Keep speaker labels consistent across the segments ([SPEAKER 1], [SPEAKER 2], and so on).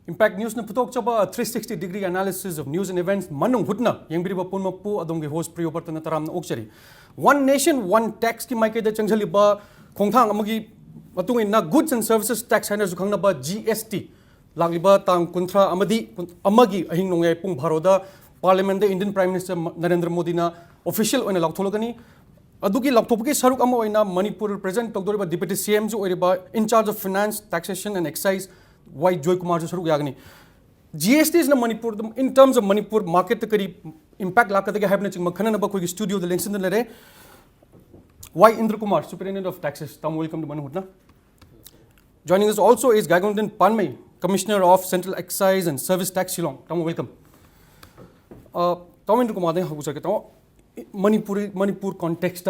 [SPEAKER 1] Impact News na putok chaba 360-degree analysis of news and events Manung Hutna yengbiriba punma pu adongge host Priyobarta Taram okchari. One nation, one tax ki maikeda changjaliba khongthang amagi matung na goods and services tax haina zukhangna ba GST lagliba tang kuntra amagi ahing nongai pung bharoda Parliament the Indian Prime Minister Narendra Modi na official oina lakthologani adugi lakthopuki saruk ama oina Manipur present togdoriba deputy CM ju oiriba in charge of finance, taxation and excise why Joy Kumar saruk yagni GST is na Manipur in terms of Manipur market kari impact lakadage habna chingma khanana ba koi studio the lensin lere why Indrakumar Superintendent of Taxes welcome to Manung Hutna. Joining us also is Gaigongdin Panmei Commissioner of Central Excise and Service Tax Shillong. Welcome. Indrakumar ne hagu sake Manipur context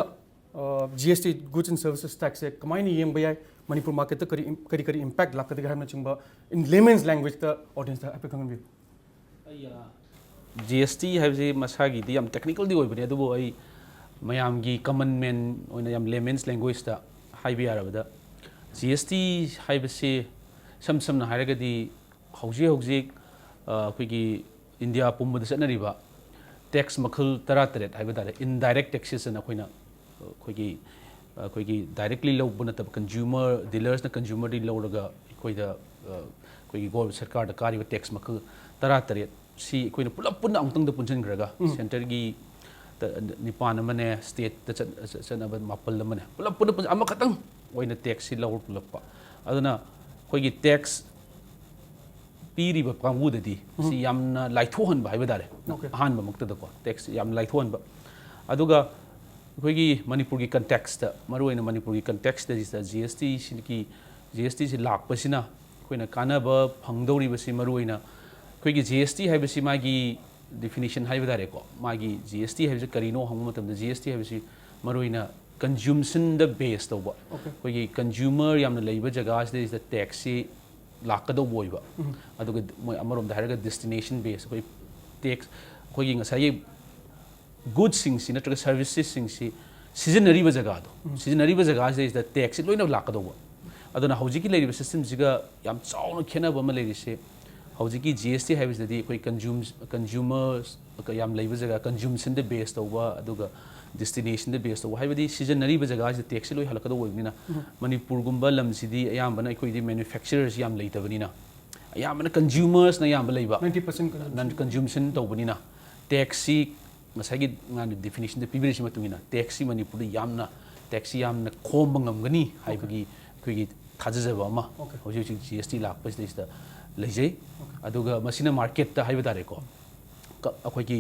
[SPEAKER 1] GST goods and services tax e kamai ni yeng bayai Manipur market kari impact lakadage habna chingba in layman's language the audience the application view.
[SPEAKER 2] GST habse masagi di am technical di oi bani adubo ai mayam gi common man oina yam layman's language da haibi arabada GST habse sam na haraga di hauji koi gi India pumba da sanariba tax makhul tarat haibada indirect taxes na koina koi gi directly low bunata consumer dealers na consumer di low raga koi da koi gi government sarkar da kari tax makhul tarat si koina pulap punna angtang da punchen graga center gi nipan amane state da chan mapal amane pulap punna ama katang oina tax si low pulapa aduna koi gi tax piri ba pangbu da di si yamna laithohan ba haibada han ba makta da ko tax yam laithohan ba aduga koi gi Manipur gi context maruina Manipur gi context da GST si GST si lak pasina koina kana ba phangdori ba si maruina koi gi GST haiba si magi definition haibada ko magi GST haibse karino hangma matam da GST haibse si maruina consumption the base to ba koi gi consumer yamna leiba jaga is the tax si lakado boiba aduga moi amarom da haraga destination base koi tax koi gi ngasai goods sing si natraga services sing si seasonary ba jaga is the tax loina lakado ba aduna hojiki leiriba system jiga yam chauna khena ba ma leirise hojiki GST haibis dadi koi consumers yam leiba jaga consumption the base to ba aduga destination the base to haibadi seasonary ba jaga is the tax loi halakado oibnina Manipur gumba lam sidi ayambana koi di manufacturers yam leitabani ayambana consumers na yam leiba
[SPEAKER 1] 90%
[SPEAKER 2] non consumption to banina taxi masagi ngani definition the pibirisi matungina taxi Manipur yamna taxi yamna khomba ngamgani haibagi koi gi thajajaba ama hoji GST lakpa is the leijai aduga masina market ta haibadare ko akoi gi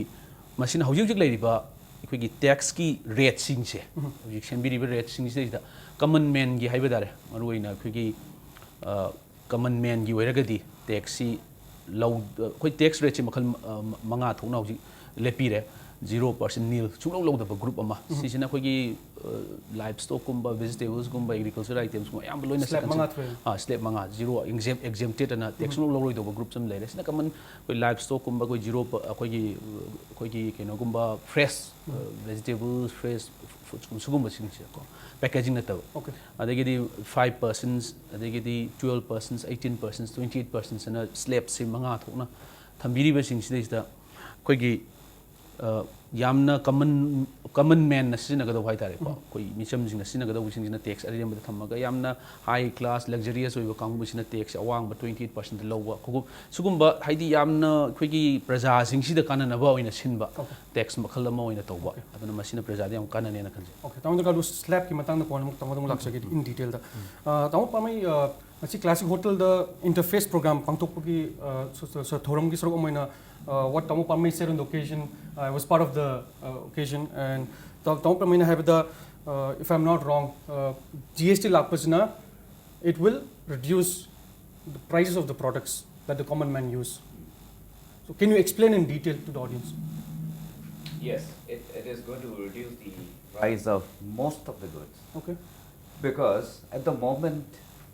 [SPEAKER 2] masina hoji leiriba akoi gi tax ki rate sing se hoji sembiri rate sing se da common man gi haibadare maruina akoi gi common man gi oiragadi taxi low koi tax rate makhal manga thokna hoji lepire 0% nil chunglo lo da group ama sisina koi gi livestock kumba vegetables kumba agricultural items kumba yam loina slab manga zero exempted na tax no lo do group sam lere sina kaman koi livestock kumba koi zero koi gi keno kumba fresh vegetables fresh foods kumba sing ko packaging na taw adagi di 5% adagi di 12% 18% 28% na slab sim manga thokna thambiri ba sing sida koi gi yamna common man na sina gado hai tare ko koi micham jing na sina gado sing na tax ari yamda thamaga yamna high class luxurious oiba kangbu sina tax awang ba 28% lowa ko sugumba haidi yamna koi gi praja sing sida kana na ba oina sinba tax makhal ma oina tawba aduna masina praja yam kana ne na khanje
[SPEAKER 1] okay tamu ka slab ki matang na ko tamu lak sake in detail da tamu pamai asi classic hotel the interface program pangtok ki so thoram ki soro moina what Tamu Panmei said on the occasion, I was part of the occasion, and Tamu Panmei have the, if I'm not wrong, GST lapasna, it will reduce the prices of the products that the common man use. So can you explain in detail to the audience?
[SPEAKER 3] Yes, it is going to reduce the price of most of the goods.
[SPEAKER 1] Okay.
[SPEAKER 3] Because at the moment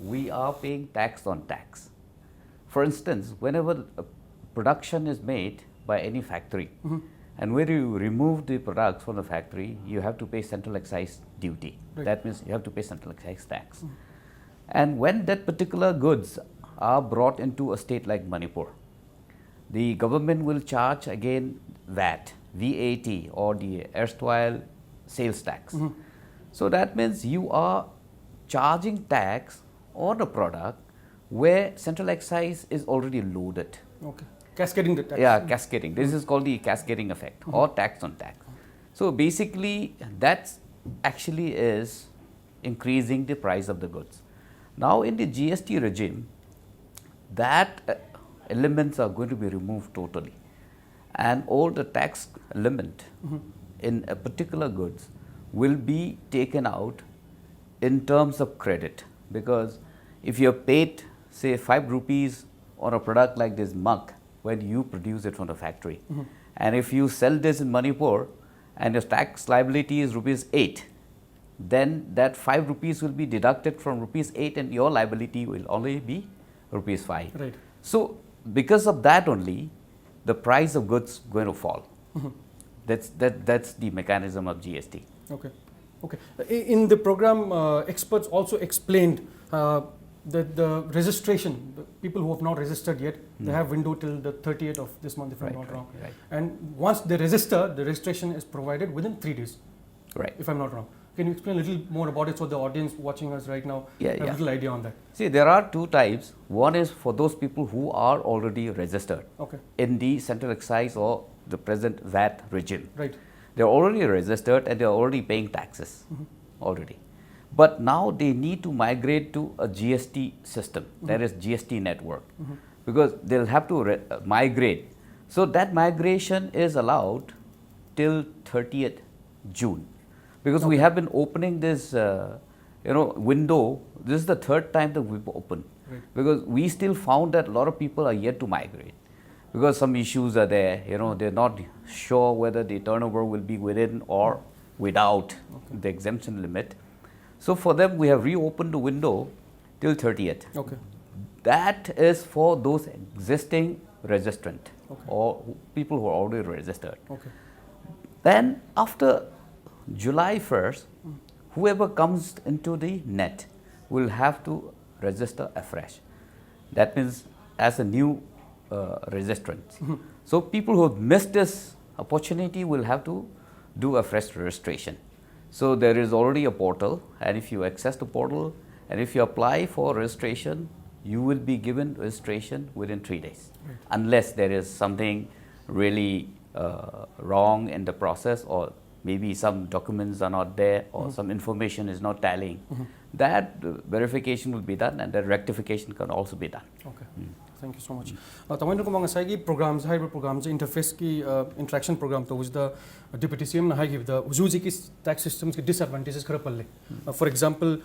[SPEAKER 3] we are paying tax on tax. For instance, whenever production is made by any factory, and when you remove the products from the factory, you have to pay central excise duty. Right. That means you have to pay central excise tax. And when that particular goods are brought into a state like Manipur, the government will charge again VAT, or the erstwhile sales tax. So that means you are charging tax on a product where central excise is already loaded.
[SPEAKER 1] Okay. Cascading the tax.
[SPEAKER 3] Yeah, cascading. This is called the cascading effect or tax on tax. So basically, that actually is increasing the price of the goods. Now in the GST regime, that elements are going to be removed totally, and all the tax element in a particular goods will be taken out in terms of credit, because if you have paid say 5 rupees on a product like this mug when you produce it from the factory, and if you sell this in Manipur and your tax liability is rupees 8, then that 5 rupees will be deducted from rupees 8 and your liability will only be rupees 5.
[SPEAKER 1] Right.
[SPEAKER 3] So because of that only, the price of goods going to fall. That's the mechanism of GST.
[SPEAKER 1] Okay. Okay. In the program, experts also explained that the registration, the people who have not registered yet, they have window till the 30th of this month, if I'm not wrong.
[SPEAKER 3] Right.
[SPEAKER 1] And once they register, the registration is provided within 3 days.
[SPEAKER 3] Right.
[SPEAKER 1] If I'm not wrong. Can you explain a little more about it so the audience watching us right now have a little idea on that?
[SPEAKER 3] See, there are two types. One is for those people who are already registered in the central excise or the present VAT regime.
[SPEAKER 1] Right.
[SPEAKER 3] They're already registered and they're already paying taxes already. But now they need to migrate to a GST system, that is GST network, because they'll have to migrate. So that migration is allowed till 30th June. Because we have been opening this window. This is the third time that we've opened.
[SPEAKER 1] Right.
[SPEAKER 3] Because we still found that a lot of people are yet to migrate. Because some issues are there, they're not sure whether the turnover will be within or without the exemption limit. So for them, we have reopened the window till 30th.
[SPEAKER 1] Okay.
[SPEAKER 3] That is for those existing registrant or people who are already registered.
[SPEAKER 1] Okay.
[SPEAKER 3] Then after July 1st, whoever comes into the net will have to register afresh. That means as a new registrant. So people who have missed this opportunity will have to do a fresh registration. So there is already a portal, and if you access the portal and if you apply for registration, you will be given registration within 3 days, unless there is something really wrong in the process, or maybe some documents are not there, or some information is not tallying. That verification will be done, and that rectification can also be done.
[SPEAKER 1] Okay. Thank you so much. Tamandu ko mga sagi programs, hybrid programs, interface ki interaction program to the deputy CM na hagi the usuji ki tax systems ki disadvantages khara palle. For example,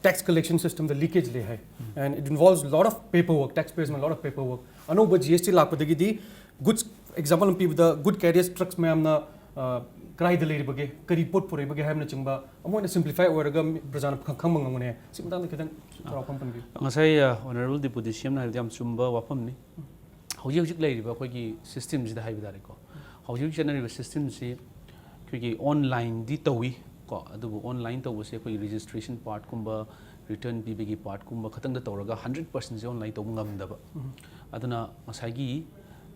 [SPEAKER 1] tax collection system the leakage le hai, and it involves a lot of paperwork. Taxpayers में a lot of paperwork. Ano ba GST lakpadagi di goods example में the good carriers trucks में हमना cry दलेरी बगे करी pot पुरे बगे हमने चिंबा अमोने simplify ओरगा Pragyan खंखंग मंगने सिमदान खदन रापम पनबी
[SPEAKER 2] ngasai honorable deputy CM na yam chumba wapam ni hauji hauji leiriba khoi gi system ji da haiba dare ko hauji general system si khoi online di tawi ko adu online tawu se khoi registration part kumba return pi bigi part kumba khatang da tawraga 100% je online tawu ngam daba aduna ngasai gi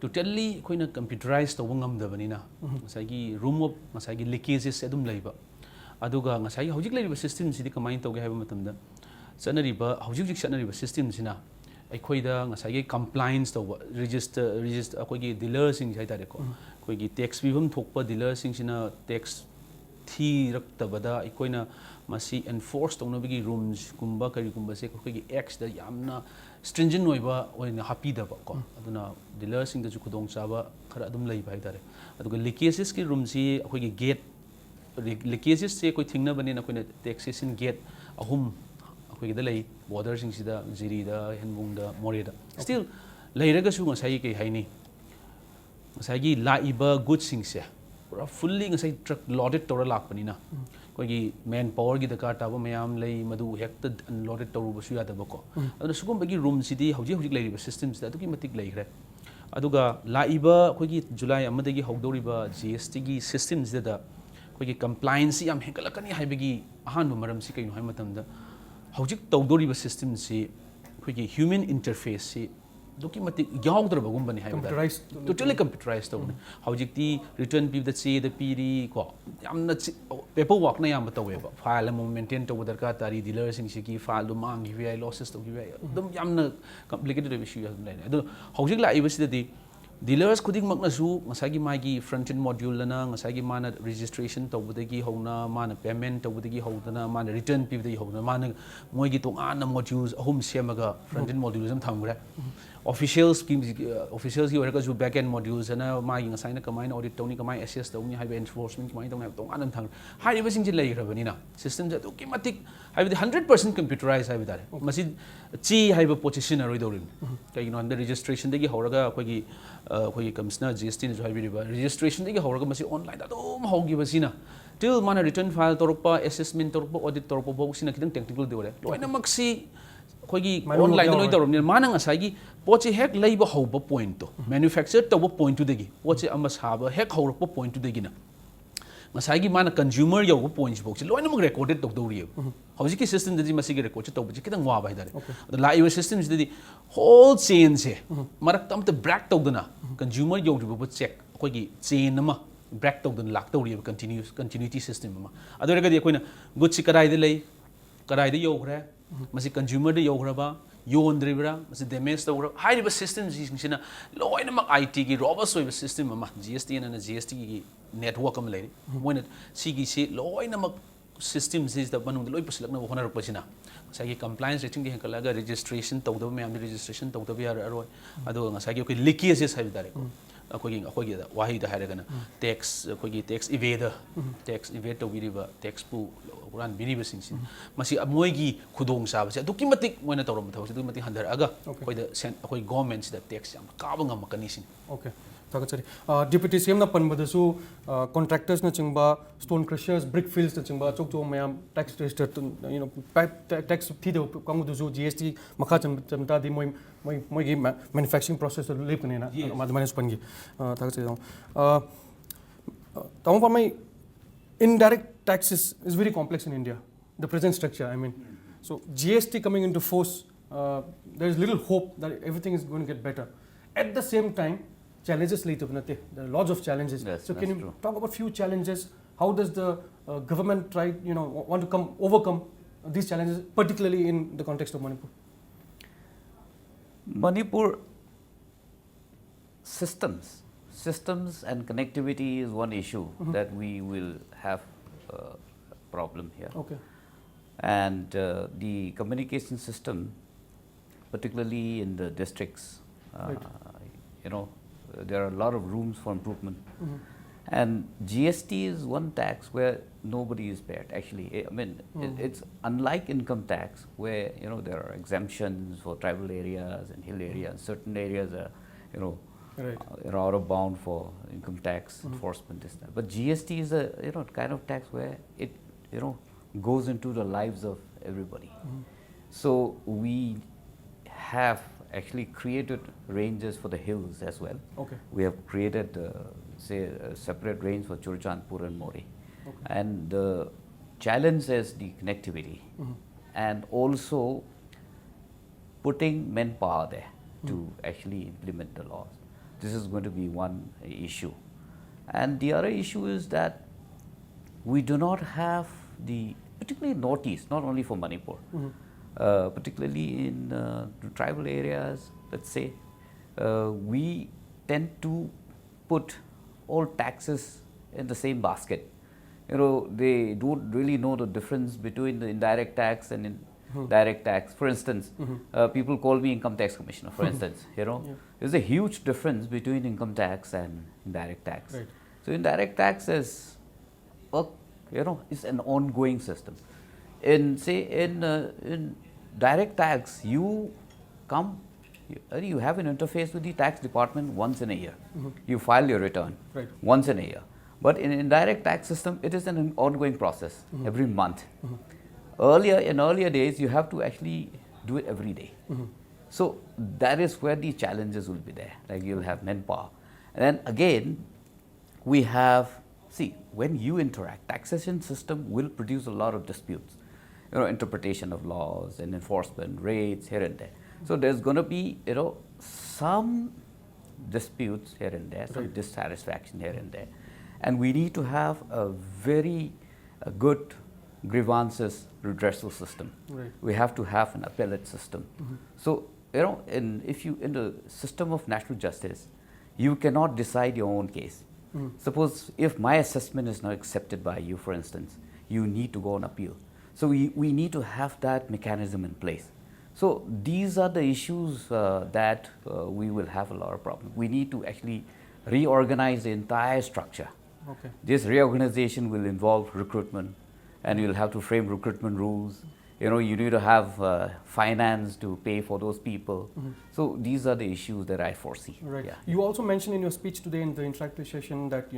[SPEAKER 2] totally koina computerized tawung ngam dabanina ngasai gi room of ngasai gi leakages adum leiba aduga ngasai hojik leiba system sidi kamain tawge haiba matamda sanariba hojik jik sanariba system sina aikoida ngasai gi compliance tawba register akoi gi dealer sing sai tare ko koi gi tax bihum thokpa dealer sing sina tax thi raktabada aikoina masi enforce tawna rooms kumba kari kumba se koi gi x da yamna stringent oiba oina happy da ba ko aduna dealer sing da ju khudong chaba khara adum lei bai tare aduga leakages ki room si akoi gi gate leakages se koi thingna bani na koina taxation gate ahum akoi gi da lei border sing sida jiri da henbung da more da still leiraga su ngasai kai haini ngasai gi laiba goods sing se pura fully ngasai truck loaded tora lakpani na koi gi man power gi dakar taba mayam lei madu hekta unloaded toru basu ya da bako aduna sugum bagi room sidi hauji hauji leiriba systems da adugi matik leigre aduga laiba koi gi july amadagi hogdoriba GST gi systems da koi gi compliance yam hekalakani haibagi ahan maram si kaino hai matam da hauji tawdoriba systems si ꯑꯩꯈꯣꯏꯒꯤ human ꯏꯟꯇꯔꯐꯦꯁꯁꯤ ꯑꯗꯨꯛꯀꯤ ꯃꯇꯤꯛ ꯌꯥꯎꯗ꯭ꯔꯕꯒꯨꯝꯕꯅꯤ ꯍꯥꯏꯕ ꯇꯥꯔꯦ totally ꯀꯝꯄ꯭ꯌꯨꯇꯔꯥꯏꯁ ꯇꯧꯕꯅꯤ ꯍꯧꯖꯤꯛꯇꯤ return ꯄꯤꯕꯗ ꯆꯦꯗ ꯄꯤꯔꯤ ꯀꯣ ꯌꯥꯝꯅ ꯄꯦꯄꯔ ꯋꯥꯛꯅ ꯌꯥꯝꯕ ꯇꯧꯋꯦꯕ ꯐꯥꯏꯜ ꯑꯃ ꯃꯦꯟꯇꯦꯟ ꯇꯧꯕ ꯗꯔꯀꯥꯔ ꯇꯥꯔꯤ ꯗꯤꯂꯔꯁꯤꯡꯁꯤꯒꯤ ꯐꯥꯏꯜꯗꯨ ꯃꯥꯡꯈꯤꯕ ꯌꯥꯏ ꯂꯣꯁꯦꯁ ꯇꯧꯈꯤꯕ ꯌꯥꯏ ꯑꯗꯨꯝ ꯌꯥꯝꯅ ꯀꯝꯄ꯭ꯂꯤꯀꯦꯇꯦꯗ ꯑꯣꯏꯕ ꯏꯁꯨ ꯑꯗꯨꯝ ꯂꯩꯔꯦ ꯑꯗꯣ ꯍꯧꯖꯤꯛ ꯂꯥꯛꯏꯕꯁꯤꯗꯗꯤ ꯗꯤꯂꯔꯁ ꯈꯨꯗꯤꯡꯃꯛꯅꯁꯨ ꯉꯁꯥꯏꯒꯤ ꯃꯥꯒꯤ ꯐ꯭ꯔꯟꯠ ꯑꯦꯟ ꯃꯣड्यूलꯅ ꯉꯁꯥꯏꯒꯤ ꯃꯥꯅ ꯔꯦꯖꯤꯁꯇ꯭ꯔꯦꯁꯟ ꯇꯧꯕꯗꯒꯤ ꯍꯧꯅ ꯃꯥꯅ ꯄꯦꯃꯦꯟ ꯇꯧꯕꯗꯒꯤ ꯍꯧꯗꯅ ꯃꯥꯅ ꯔꯤꯇꯔꯟ ꯄꯤꯕꯗꯒꯤ ꯍꯧꯗꯅ ꯃꯥꯅ ꯃꯣꯏꯒꯤ ꯇꯣꯉꯥꯟꯅ ꯃꯣड्यूल्स ꯑꯍꯨꯝ ꯁꯦꯝꯃꯒ ꯐ꯭ꯔꯟꯠ ꯑꯦꯟ ꯃꯣड्यूल्स ꯑꯃ ꯊꯝꯈ꯭ꯔꯦ ꯑꯣꯐꯤꯁꯤꯌꯦꯜꯁꯀꯤ ꯑꯣꯏꯔꯒꯁꯨ ꯕꯦꯛ ꯑꯦꯟ ꯃꯣड्यूल्स ꯑꯅ ꯃꯥꯒꯤ ꯉꯁꯥꯏꯅ ꯀꯃꯥꯏꯅ ꯑꯣꯗꯤꯠ ꯇꯧꯅꯤ ꯀꯃꯥꯏꯅ ꯑꯦꯁꯦꯁ ꯇꯧꯅꯤ ꯍꯥꯏꯕ ꯑꯦꯟꯐꯣꯔꯁꯃꯦꯟ ꯀꯃꯥꯏꯅ ꯇꯧꯅꯤ ꯍꯥꯏꯕ ꯇꯣꯉꯥꯟꯅ ꯊꯝꯈ꯭ꯔꯦ ꯍꯥꯏꯔꯤꯕꯁꯤꯡꯁꯤ ꯂꯩꯈ꯭ꯔꯕꯅꯤꯅ ꯁꯤꯁꯇꯦꯝꯁꯦ ꯑꯗꯨꯛꯀꯤ ꯃꯇꯤꯛ ꯍꯥꯏꯕꯗꯤ 100% ꯀꯝꯄ꯭ꯌꯨꯇꯔꯥꯏꯖ ꯍꯥꯏꯕ ꯇꯥꯔꯦ ꯃꯁꯤ ꯆꯦ ꯍꯥꯏꯕ ꯄꯣꯠꯁꯤ ꯁꯤꯖꯤꯟꯅꯔꯣꯏꯗꯧꯔꯤꯕꯅꯤ ꯀꯩꯒꯤꯅꯣ ꯍꯥꯏꯕꯗ ꯔꯦꯖꯤꯁꯇ꯭ꯔꯦꯁꯟꯗꯒꯤ ꯍꯧꯔꯒ ꯑꯩꯈꯣꯏꯒꯤ ꯀꯃꯤꯁꯅꯔ GSTꯅꯁꯨ ꯍꯥꯏꯕꯤꯔꯤꯕ ꯔꯦꯖꯤꯁꯇ꯭ꯔꯦꯁꯟꯗꯒꯤ ꯍꯧꯔꯒ ꯃꯁꯤ ꯑꯣꯟꯂꯥꯏꯟꯗ ꯑꯗꯨꯝ ꯍꯧꯈꯤꯕꯁꯤꯅ ꯇꯤꯜ ꯃꯥꯅ ꯔꯤꯇꯔꯟ ꯐꯥꯏꯜ ꯇꯧꯔꯛꯄ ꯑꯦꯁꯦꯁꯃꯦꯟ ꯇꯧꯔꯛꯄ ꯑꯣꯗꯤꯠ ꯇꯧꯔꯛꯄ ꯐꯥꯎꯁꯤꯅ ꯈꯤꯇꯪ ꯇꯦꯛꯅꯤꯀꯦꯜꯗꯤ ꯑꯣꯏꯔꯦ ꯂꯣꯏꯅꯃꯛꯁꯤ ꯑꯩꯈꯣꯏꯒꯤ ꯑꯣꯟꯂꯥꯏꯟꯗ ꯂꯣꯏ ꯇꯧꯔꯕꯅꯤꯅ ꯃꯥꯅ ꯉꯁꯥꯏꯒꯤ ꯄꯣꯠꯁꯤ ꯍꯦꯛ ꯂꯩꯕ ꯍꯧꯕ ꯄꯣꯏꯟꯠꯇꯣ ꯃꯦꯅꯨꯐꯦꯛꯆꯔ ꯇꯧꯕ ꯄꯣꯏꯟꯠꯇꯨꯗꯒꯤ ꯄꯣꯠꯁꯤ ꯑꯃ ꯁꯥꯕ ꯍꯦꯛ ꯍꯧꯔꯛꯄ ꯄꯣꯏꯟꯠꯇꯨꯗꯒꯤꯅ ꯉꯁꯥꯏꯒꯤ ꯃꯥꯅ ꯀꯟꯖꯨꯃꯔ ꯌꯧꯕ ꯄꯣꯏꯟꯠꯁꯤꯐꯥꯎꯁꯤ ꯂꯣꯏꯅꯃꯛ ꯔꯦꯀꯣꯔꯗꯦꯠ ꯇꯧꯗꯧꯔꯤꯑꯕ ꯍꯧꯖꯤꯛꯀꯤ ꯁꯤꯁꯇꯦꯝꯗꯗꯤ ꯃꯁꯤꯒꯤ ꯔꯦꯀꯣꯔꯗꯁꯦ ꯇꯧꯕꯁꯤ ꯈꯤꯇꯪ ꯋꯥꯕ ꯍꯥꯏꯇꯥꯔꯦ ꯑꯗꯣ ꯂꯥꯛꯏꯕ ꯁꯤꯁꯇꯦꯝꯁꯤꯗꯗꯤ ꯍꯣꯜ ꯆꯦꯟꯁꯦ ꯃꯔꯛꯇ ꯑꯝꯇ ꯕ꯭ꯔꯦꯛ ꯇꯧꯗꯅ ꯀꯟꯖꯨꯃꯔ ꯌꯧꯗ꯭ꯔꯤꯕ ꯆꯦꯛ ꯑꯩꯈꯣꯏꯒꯤ ꯆꯦꯟ ꯑꯃ ꯕ꯭ꯔꯦꯛ ꯇꯧꯗꯅ ꯂꯥꯛꯇꯧꯔꯤꯑꯕ ꯀꯟꯇꯤꯅ꯭ꯌꯨꯇꯤ ꯁꯤꯁꯇꯦꯝ ꯑꯃ ꯑꯗꯨ ꯑꯣꯏꯔꯒꯗꯤ ꯑꯩꯈꯣꯏꯅ ꯒꯨꯗꯁꯤ ꯀꯗꯥꯏꯗ ꯂꯩ ꯀꯗꯥꯏꯗ ꯌꯧꯈ꯭ꯔꯦ ꯃꯁꯤ ꯀꯟꯖꯨꯃꯔꯗ ꯌꯧꯈ꯭ꯔꯕ ꯌꯣꯟꯗ꯭ꯔꯤꯕ꯭ꯔꯥ ꯃꯁꯤ ꯗꯦꯃꯦꯖ ꯇꯧꯈ꯭ꯔꯕ ꯍꯥꯏꯔꯤꯕ ꯁꯤꯁꯇꯦꯝꯁꯤꯡꯁꯤꯅ ꯂꯣꯏꯅꯃꯛ IT ꯒꯤ ꯔꯣꯕꯁ ꯑꯣꯏꯕ ꯁꯤꯁꯇꯦꯝ ꯑꯃ GSTꯅ GSTꯒꯤ ꯅꯦꯠꯋꯥꯔꯛ ꯑꯃ ꯂꯩꯔꯤ ꯃꯣꯏꯅ ꯁꯤꯒꯤꯁꯤ ꯂꯣꯏꯅꯃꯛ ꯁꯤꯁꯇꯦꯝꯁꯤꯗ ꯃꯅꯨꯡꯗ ꯂꯣꯏ ꯄꯨꯁꯤꯜꯂꯛꯅꯕ ꯍꯣꯠꯅꯔꯛꯄꯁꯤꯅ ꯉꯁꯥꯏꯒꯤ ꯀꯝꯄ꯭ꯂꯥꯏꯟꯁ ꯔꯦꯇꯤꯡꯗ ꯍꯦꯟꯒꯠꯂꯒ ꯔꯦꯖꯤꯁꯇ꯭ꯔꯦꯁꯟ ꯇꯧꯗꯕ ꯃꯌꯥꯝꯗꯤ ꯔꯦꯖꯤꯁꯇ꯭ꯔꯦꯁꯟ ꯇꯧꯗꯕ ꯌꯥꯔꯣꯏ ꯑꯗꯨꯒ ꯉꯁꯥꯏꯒꯤ ꯑꯩꯈꯣꯏ ꯂꯤꯀꯦꯖꯦꯁ ꯍꯥꯏꯕ ꯇꯥꯔꯦꯀꯣ ꯑꯩꯈꯣꯏꯒꯤ ꯋꯥꯍꯩꯗ ꯍꯥꯏꯔꯒꯅ ꯑꯩꯈꯣꯏꯒꯤ ꯇꯦꯛꯁ ꯏꯚꯦꯗ ꯇꯧꯕꯤꯔꯤꯕ ꯇꯦꯛꯁꯄꯨ ꯍꯨꯔꯥꯟꯕꯤꯔꯤꯕꯁꯤꯡꯁꯤꯅꯤ ꯃꯁꯤ ꯃꯣꯏꯒꯤ ꯈꯨꯗꯣꯡꯆꯥꯕꯁꯦ ꯑꯗꯨꯛꯀꯤ ꯃꯇꯤꯛ ꯃꯣꯏꯅ ꯇꯧꯔꯝꯕ ꯊꯕꯛꯁꯦ ꯑꯗꯨꯛꯀꯤ ꯃꯇꯤꯛ ꯍꯟꯊꯔꯛꯑꯒ ꯑꯩꯈꯣꯏ ꯒꯣꯔꯃꯦꯟꯁꯤꯗ ꯇꯦꯛꯁ ꯌꯥꯝ ꯀꯥꯕ ꯉꯝꯃꯛꯀꯅꯤ ꯁꯤꯅꯤ
[SPEAKER 1] Okay. Thagatsari. Deputy CM na panbadasu contractors na chingba stone crushers brick fields na chingba chok chok mayam tax register tax thi de kangudusu GST makha chamta di moi gi manufacturing process lep kane na manage pangi thagatsari tamu for my indirect taxes is very complex in India the present structure I mean so GST coming into force there is little hope that everything is going to get better at the same time challenges later there are lots of challenges
[SPEAKER 3] yes,
[SPEAKER 1] so can you
[SPEAKER 3] true.
[SPEAKER 1] talk about few challenges how does the government try want to overcome these challenges particularly in the context of
[SPEAKER 3] Manipur systems and connectivity is one issue that we will have a problem here
[SPEAKER 1] okay
[SPEAKER 3] and the communication system particularly in the districts
[SPEAKER 1] right.
[SPEAKER 3] There are a lot of rooms for improvement. And GST is one tax where nobody is paid. Actually, I mean, it's unlike income tax where there are exemptions for tribal areas and hill areas. Certain areas are
[SPEAKER 1] right.
[SPEAKER 3] Are out of bound for income tax enforcement. This that. But GST is a kind of tax where it goes into the lives of everybody. So we have actually created ranges for the hills as well.
[SPEAKER 1] Okay.
[SPEAKER 3] We have created, say, a separate range for Churchandpur and Mori.
[SPEAKER 1] Okay.
[SPEAKER 3] And the challenge is the connectivity and also putting manpower there to actually implement the laws. This is going to be one issue. And the other issue is that we do not have particularly Northeast, not only for Manipur, particularly in the tribal areas, let's say, we tend to put all taxes in the same basket. They don't really know the difference between the indirect tax and direct tax. For instance, people call me income tax commissioner, for instance, There's a huge difference between income tax and indirect tax.
[SPEAKER 1] Right.
[SPEAKER 3] So indirect tax is an ongoing system. In direct tax, you have an interface with the tax department once in a year. You file your return once in a year. But in indirect tax system, it is an ongoing process every month. In earlier days, you have to actually do it every day. So that is where the challenges will be there. Like you'll have manpower. And then again, we have, when you interact, taxation system will produce a lot of disputes. Interpretation of laws and enforcement, rates here and there. So there's going to be, some disputes here and there, some dissatisfaction here and there. And we need to have a very good grievances redressal system.
[SPEAKER 1] Right.
[SPEAKER 3] We have to have an appellate system. So, in the system of natural justice, you cannot decide your own case. Suppose if my assessment is not accepted by you, for instance, you need to go on appeal. So we need to have that mechanism in place. So these are the issues that we will have a lot of problems. We need to actually reorganize the entire structure.
[SPEAKER 1] Okay.
[SPEAKER 3] This reorganization will involve recruitment, and you'll have to frame recruitment rules. You need to have finance to pay for those people. So these are the issues that I foresee.
[SPEAKER 1] Right.
[SPEAKER 3] Yeah.
[SPEAKER 1] You also mentioned in your speech today in the interactive session that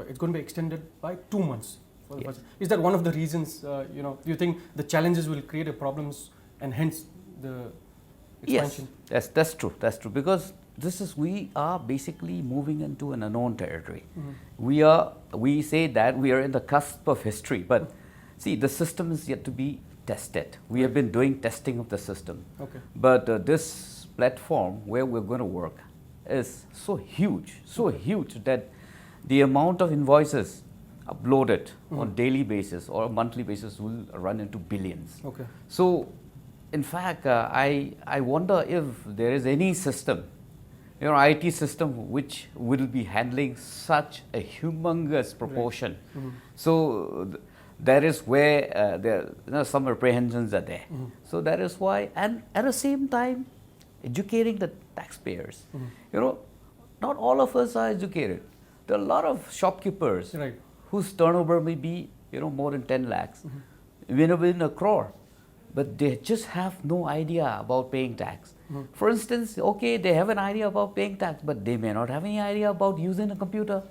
[SPEAKER 1] it's going to be extended by 2 months. For the budget. Is that one of the reasons? Do you think the challenges will create problems and hence the expansion?
[SPEAKER 3] Yes, that's true. That's true, because we are basically moving into an unknown territory. We say that we are in the cusp of history, but see, the system is yet to be tested. We have been doing testing of the system.
[SPEAKER 1] Okay.
[SPEAKER 3] But this platform where we're going to work is so huge that the amount of invoices uploaded on daily basis or monthly basis will run into billions.
[SPEAKER 1] Okay.
[SPEAKER 3] So, in fact, I wonder if there is any system, IT system, which will be handling such a humongous proportion. So that is where there some apprehensions are there. So that is why, and at the same time, educating the taxpayers. Not all of us are educated. There are a lot of shopkeepers whose turnover may be more than 10 lakhs, even a crore, but they just have no idea about paying tax. For instance, okay, they have an idea about paying tax, but they may not have any idea about using a computer.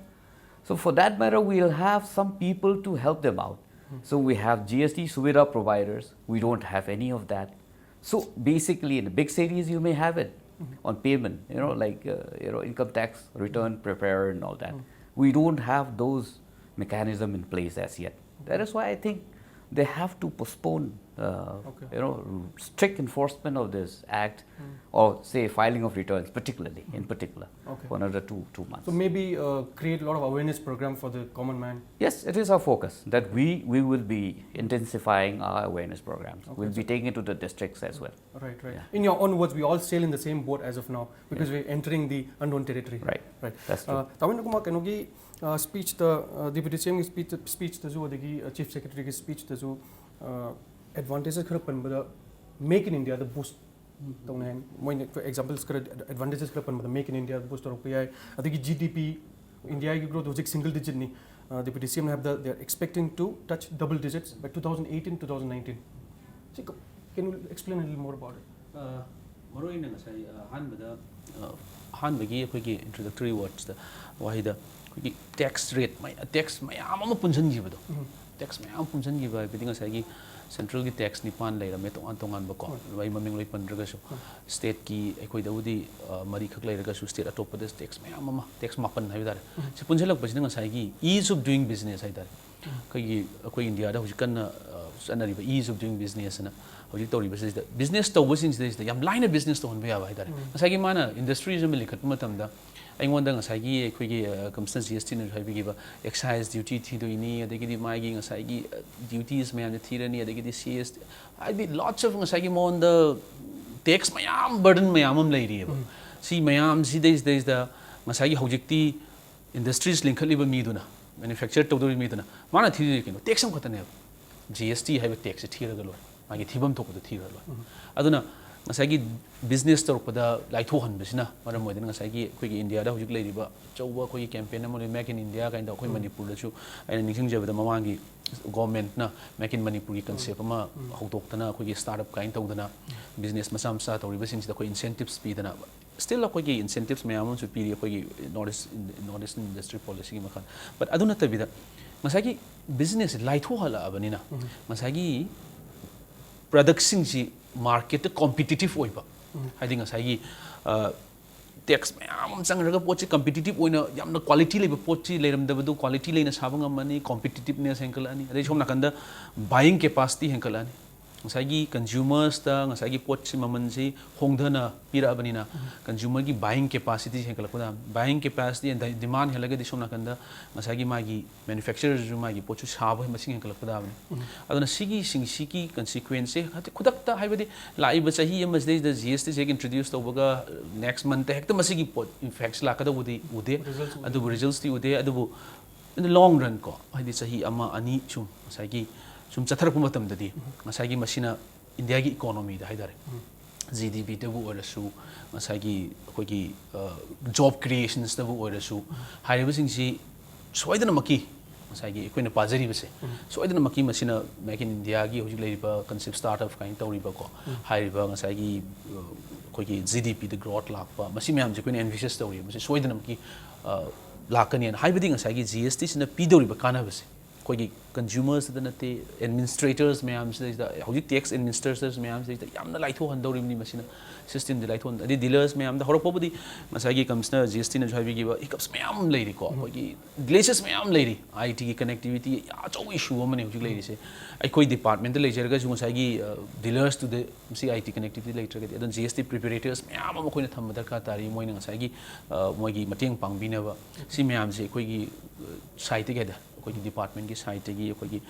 [SPEAKER 3] So for that matter, we'll have some people to help them out. So we have GST Suvidha providers. We don't have any of that. So basically, in the big cities, you may have it on payment, like income tax return preparer and all that. We don't have those mechanism in place as yet. That is why I think they have to postpone, strict enforcement of this act, or say filing of returns, in particular, for another two months.
[SPEAKER 1] So maybe create a lot of awareness program for the common man.
[SPEAKER 3] Yes, it is our focus that we will be intensifying our awareness programs. We'll be taking it to the districts as well.
[SPEAKER 1] Right.
[SPEAKER 3] Yeah.
[SPEAKER 1] In your own words, we all sail in the same boat as of now because we're entering the unknown territory.
[SPEAKER 3] Right. That's true.
[SPEAKER 1] Indrakumar, kanogi speech the Deputy CM speech the Chief Secretary speech the advantages khara panbada make in India the boost for examples advantages khara panbada make in India the boost or GDP India growth was single digit ni Deputy CM have they are expecting to touch double digits by 2018-2019. Can you explain a little more about it?
[SPEAKER 2] Maroina ngasai hanbagi akhoi introductory words the wahida tax rate tax mayam ama punjanjibado tax mayam punjanjiba biding ngasai central ki tax nipan leirame tongan ba ko wai maming loi pandragasu state ki akhoi daudi mari khak leiragasu state atop the tax mayam ama tax mapan haidar se punjalak basina ngasai gi ease of doing business haidar kai akhoi India da hujikan sanari ba ease of doing business na hojik tori business to business is yam line of business to on ba haidar ngasai gi mana industries am likat matamda aingwanda ngasai gi akhoi gi commercial GST na haibigi ba excise duty thi do ini adegi di mai gi ngasai gi duties mayam thirani adegi di CS I be lots of ngasai gi mon the tax mayam burden mayam am leiri ba si mayam si days the ngasai gi hojik ti industries linkali ba mi duna manufacture to do mi duna mana thiri kino tax am khatane GST haiba tax thiraga lo magi thibam thok da thira lo aduna ngasai business torpada laitho hanbasina maram moidin ngasai gi khoi India da hojik leiriba chauba khoi campaign amoi make in India kind of khoi Manipur da chu aina nixing jabada mamangi government na make in Manipur gi concept ama hodoktana khoi startup kind tawdana business masam sa toriba sing da khoi incentives pi dana still khoi incentives mayam chu pi khoi notice industry policy gi makhan but aduna tabida ngasai gi business laitho hala abanina ngasai gi product sing ji market competitive oiba haiding ngasai gi tax mayam changraga pochi competitive oina yamna quality leba pochi leiramdabadu quality leina sabang amani competitiveness henkalani adai somna kanda buying capacity henkalani ꯉꯁꯥꯏꯒꯤ ꯀꯟꯖꯨꯃꯔꯁꯇ ꯉꯁꯥꯏꯒꯤ ꯄꯣꯠꯁꯤ ꯃꯃꯜꯁꯤ ꯍꯣꯡꯊꯅ ꯄꯤꯔꯛꯑꯕꯅꯤꯅ ꯀꯟꯖꯨꯃꯔꯒꯤ ꯕꯥꯏꯌꯤꯡ capacity ꯍꯦꯟꯒꯠꯂꯛꯄꯗ ꯕꯥꯏꯌꯤꯡ capacity ꯗꯤꯃꯥꯟ ꯍꯦꯜꯂꯒꯗꯤ ꯁꯣꯝ ꯅꯥꯀꯟꯗ ꯉꯁꯥꯏꯒꯤ ꯃꯥꯒꯤ ꯃꯦꯅꯨꯐꯦꯛꯆꯔꯔꯁꯨ ꯃꯥꯒꯤ ꯄꯣꯠꯁꯨ ꯁꯥꯕ ꯃꯁꯤꯡ ꯍꯦꯟꯒꯠꯂꯛꯄꯗꯕꯅꯤ ꯑꯗꯨꯅ ꯁꯤꯒꯤ ꯀꯟꯁꯤꯀ꯭ꯋꯦꯟꯁꯁꯦ ꯈꯨꯗꯛꯇ ꯍꯥꯏꯕꯗꯤ ꯂꯥꯛꯏꯕ ꯆꯍꯤ ꯑꯃꯁꯤꯗꯩꯗ GST ꯏꯟꯇ꯭ꯔꯣꯗ꯭ꯌꯨꯁ ꯇꯧꯕꯒ ꯅꯦꯛꯁ ꯃꯟꯇ ꯍꯦꯛꯇ ꯃꯁꯤꯒꯤ ꯄꯣꯠ ꯏꯟꯐꯦꯛꯁ ꯂꯥꯛꯀꯗꯧꯕꯗꯤ ꯎꯗꯦ ꯑꯗꯨꯕꯨ ꯔꯤꯖꯜꯠꯁꯇꯤ ꯎꯗꯦ ꯑꯗꯨꯕꯨ in the long run ko haidi chahi ama ani chum ngasai sum chatharak matamdadi ngasai masina India gi economy da haidare GDP tabu orasu ngasai akogi job creations tabu orasu hairiba singsi soidana maki ngasai ekoina pajari base soidana maki masina make in India gi hojik leiba concept startup kind tawriba ko hairiba ngasai akogi GDP the growth lakpa masi myam je koina ambitious tawri masi soidana maki lakani and haibadi ngasai GST sina pidoriba kanabase koigi consumers da nate administrators mayam sida hojik tax administrators mayam sida yamna laitho handoribni masina system de laitho adi dealers mayam da horopobudi ngasai commissioner GST na jhabi gi ba hiccups mayam leiri ko koigi glaciers mayam leiri IT ki connectivity ya chaw issue amane hojik leiri se ai koi department de leijeraga ju ngasai dealers to the IT connectivity later ga adon GST preparators mayam am koina tham darka tari moina ngasai moigi mateng pangbina ba si mayam se koigi site ga da कोई department की site की कोई